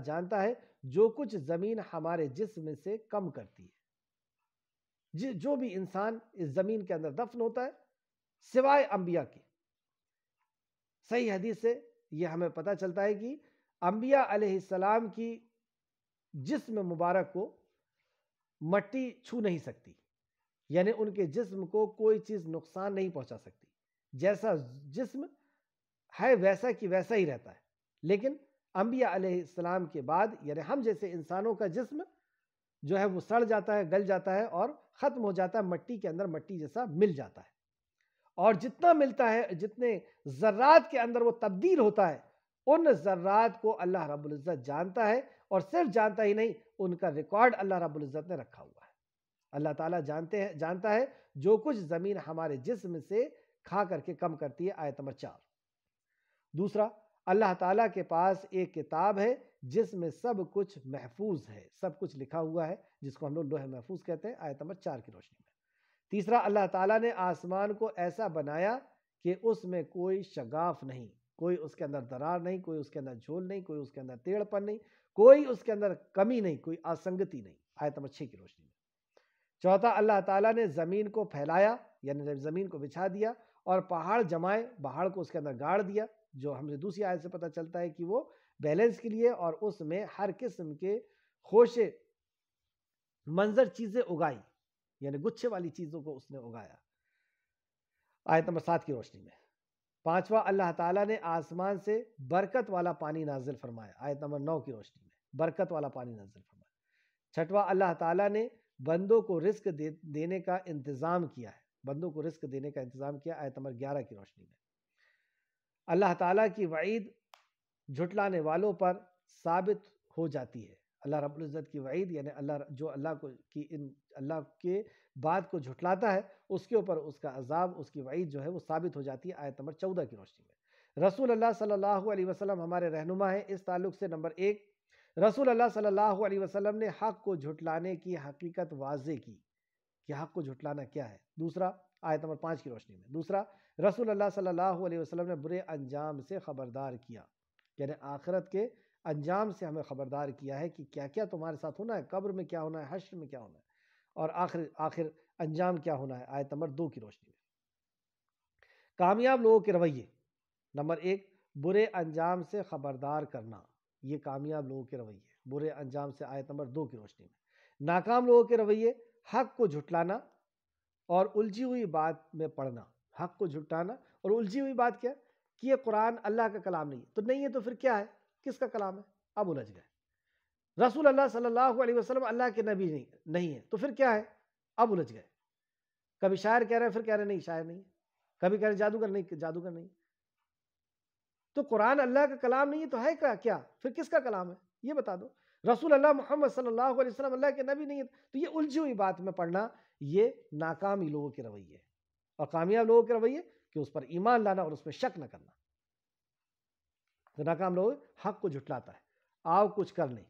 جانتا ہے جو کچھ زمین ہمارے جسم سے کم کرتی ہے۔ جو بھی انسان اس زمین کے اندر دفن ہوتا ہے سوائے انبیاء کے، صحیح حدیث سے یہ ہمیں پتہ چلتا ہے کہ انبیاء علیہ السلام کی جسم مبارک کو مٹی چھو نہیں سکتی، یعنی ان کے جسم کو کوئی چیز نقصان نہیں پہنچا سکتی، جیسا جسم ہے ویسا کی ویسا ہی رہتا ہے۔ لیکن انبیاء علیہ السلام کے بعد یعنی ہم جیسے انسانوں کا جسم جو ہے وہ سڑ جاتا ہے، گل جاتا ہے اور ختم ہو جاتا ہے، مٹی کے اندر مٹی جیسا مل جاتا ہے، اور جتنا ملتا ہے، جتنے ذرات کے اندر وہ تبدیل ہوتا ہے، ان ذرات کو اللہ رب العزت جانتا ہے، اور صرف جانتا ہی نہیں، ان کا ریکارڈ اللہ رب العزت نے رکھا ہوا ہے۔ اللہ تعالیٰ جانتا ہے جو کچھ زمین ہمارے جسم سے کھا کر کے کم کرتی ہے، آیت نمبر 4۔ دوسرا، اللہ تعالیٰ کے پاس ایک کتاب ہے جس میں سب کچھ محفوظ ہے، سب کچھ لکھا ہوا ہے، جس کو ہم لوگ لوح محفوظ کہتے ہیں، آیت نمبر 4 کی روشنی میں۔ تیسرا، اللہ تعالیٰ نے آسمان کو ایسا بنایا کہ اس میں کوئی شگاف نہیں، کوئی اس کے اندر درار نہیں، کوئی اس کے اندر جھول نہیں، کوئی اس کے اندر ٹیڑھ پن نہیں، کوئی اس کے اندر کمی نہیں، کوئی اسنگتی نہیں، آیت نمبر 6 کی روشنی میں۔ چوتھا، اللہ تعالیٰ نے زمین کو پھیلایا، یعنی زمین کو بچھا دیا، اور پہاڑ جمائے، پہاڑ کو اس کے اندر گاڑ دیا، جو ہمیں دوسری آیت سے پتہ چلتا ہے کہ وہ بیلنس کے لیے، اور اس میں ہر قسم کے خوش منظر چیزیں اگائی، یعنی گچھے والی چیزوں کو اس نے اگایا، آیت نمبر 7 کی روشنی میں۔ پانچواں، اللہ تعالیٰ نے آسمان سے برکت والا پانی نازل فرمایا، آیت نمبر 9 کی روشنی میں، برکت والا پانی نازل فرمایا۔ چھٹواں، اللہ تعالیٰ نے بندوں کو رزق دینے کا انتظام کیا ہے، بندوں کو رزق دینے کا انتظام کیا، آیت نمبر 11 کی روشنی میں۔ اللہ تعالیٰ کی وعید جھٹلانے والوں پر ثابت ہو جاتی ہے، اللہ رب العزت کی وعید یعنی اللہ کے بات کو جھٹلاتا ہے، اس کے اوپر اس کا عذاب، اس کی وعید جو ہے وہ ثابت ہو جاتی ہے، آیت نمبر 14 کی روشنی میں۔ رسول اللہ صلی اللہ علیہ وسلم ہمارے رہنما ہیں، اس تعلق سے نمبر 1، رسول اللہ صلی اللہ علیہ وسلم نے حق کو جھٹلانے کی حقیقت واضح کی کہ حق کو جھٹلانا کیا ہے۔ دوسرا، آیت نمبر 5 کی روشنی میں، دوسرا، رسول اللہ صلی اللہ علیہ وسلم نے برے انجام سے خبردار کیا، یعنی آخرت کے انجام سے ہمیں خبردار کیا ہے کہ کیا کیا تمہارے ساتھ ہونا ہے، قبر میں کیا ہونا ہے، حشر میں کیا ہونا ہے، اور آخر انجام کیا ہونا ہے، آیت نمبر 2 کی روشنی میں۔ کامیاب لوگوں کے رویے، نمبر 1، برے انجام سے خبردار کرنا، یہ کامیاب لوگوں کے رویے، برے انجام سے، آیت نمبر 2 کی روشنی میں۔ ناکام لوگوں کے رویے، حق کو جھٹلانا اور الجھی ہوئی بات میں پڑھنا، حق کو جھٹلانا اور الجھی ہوئی بات کیا کہ یہ قرآن اللہ کا کلام نہیں ہے، تو نہیں ہے تو پھر کیا ہے، کس کا کلام ہے، اب الجھ گئے۔ رسول اللہ صلی اللہ علیہ وسلم اللہ کے نبی نہیں ہے، تو پھر کیا ہے، اب الجھ گئے۔ کبھی شاعر کہہ رہے ہیں، پھر کہہ رہے نہیں شاعر نہیں ہے، کبھی کہہ رہے جادوگر نہیں، جادوگر نہیں، تو قرآن اللہ کا کلام نہیں ہے تو ہے کیا، پھر کس کا کلام ہے یہ بتا دو۔ رسول اللہ محمد صلی اللہ علیہ وسلم اللہ کے نبی نہیں ہے، تو یہ الجھی ہوئی بات میں پڑھنا، یہ ناکامی لوگوں کے رویے، اور کامیاب لوگوں کے رویے کہ اس پر ایمان لانا اور اس میں شک نہ کرنا۔ تو ناکام لوگ حق کو جھٹلاتا ہے۔ آؤ کچھ کر لیں،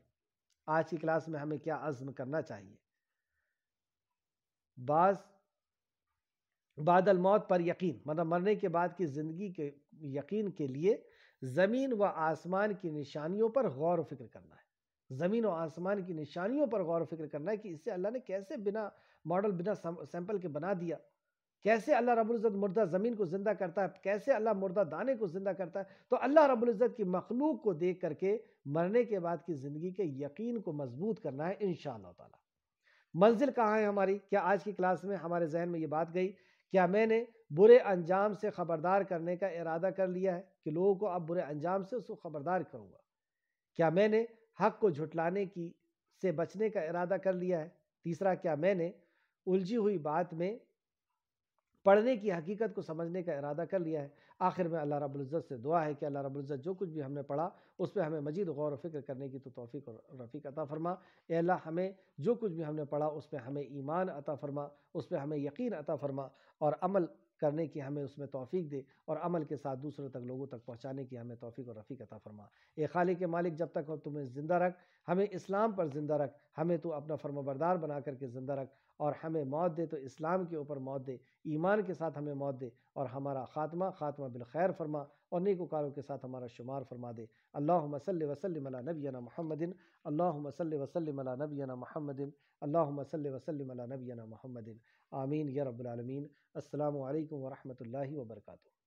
آج کی کلاس میں ہمیں کیا عزم کرنا چاہیے۔ بعد الموت پر یقین، مطلب مرنے کے بعد کی زندگی کے یقین کے لیے زمین و آسمان کی نشانیوں پر غور و فکر کرنا ہے، زمین و آسمان کی نشانیوں پر غور و فکر کرنا ہے کہ اس سے اللہ نے کیسے بنا ماڈل، بنا سیمپل کے بنا دیا، کیسے اللہ رب العزت مردہ زمین کو زندہ کرتا ہے، کیسے اللہ مردہ دانے کو زندہ کرتا ہے۔ تو اللہ رب العزت کی مخلوق کو دیکھ کر کے مرنے کے بعد کی زندگی کے یقین کو مضبوط کرنا ہے انشاءاللہ تعالی۔ منزل کہاں ہے ہماری؟ کیا آج کی کلاس میں ہمارے ذہن میں یہ بات گئی کیا میں نے برے انجام سے خبردار کرنے کا ارادہ کر لیا ہے کہ لوگوں کو اب برے انجام سے اس کو خبردار کروں گا؟ کیا میں نے حق کو جھٹلانے سے بچنے کا ارادہ کر لیا ہے؟ تیسرا، کیا میں نے الجھی ہوئی بات میں پڑھنے کی حقیقت کو سمجھنے کا ارادہ کر لیا ہے؟ آخر میں اللہ رب العزت سے دعا ہے کہ اللہ رب العزت جو کچھ بھی ہم نے پڑھا اس پہ ہمیں مزید غور و فکر کرنے کی تو توفیق اور رفیق عطا فرما۔ اے اللہ، ہمیں جو کچھ بھی ہم نے پڑھا اس پہ ہمیں ایمان عطا فرما، اس پہ ہمیں یقین عطا فرما، اور عمل کرنے کی ہمیں اس میں توفیق دے، اور عمل کے ساتھ دوسروں تک، لوگوں تک پہنچانے کی ہمیں توفیق اور رفیق عطا فرما۔ اے خالق مالک، جب تک تمہیں زندہ رکھ، ہمیں اسلام پر زندہ رکھ، ہمیں تو اپنا فرمانبردار بنا کر کے زندہ رکھ، اور ہمیں موت دے تو اسلام کے اوپر موت دے، ایمان کے ساتھ ہمیں موت دے، اور ہمارا خاتمہ بالخیر فرما، اور نیکوکاروں کے ساتھ ہمارا شمار فرما دے۔ اللہم صلی وسلم علی نبینا محمد، اللہم صلی وسلم علی نبینا محمد، اللہم صلی وسلم علی نبینا محمد، آمین یا رب العالمین۔ السلام علیکم ورحمۃ اللہ وبرکاتہ۔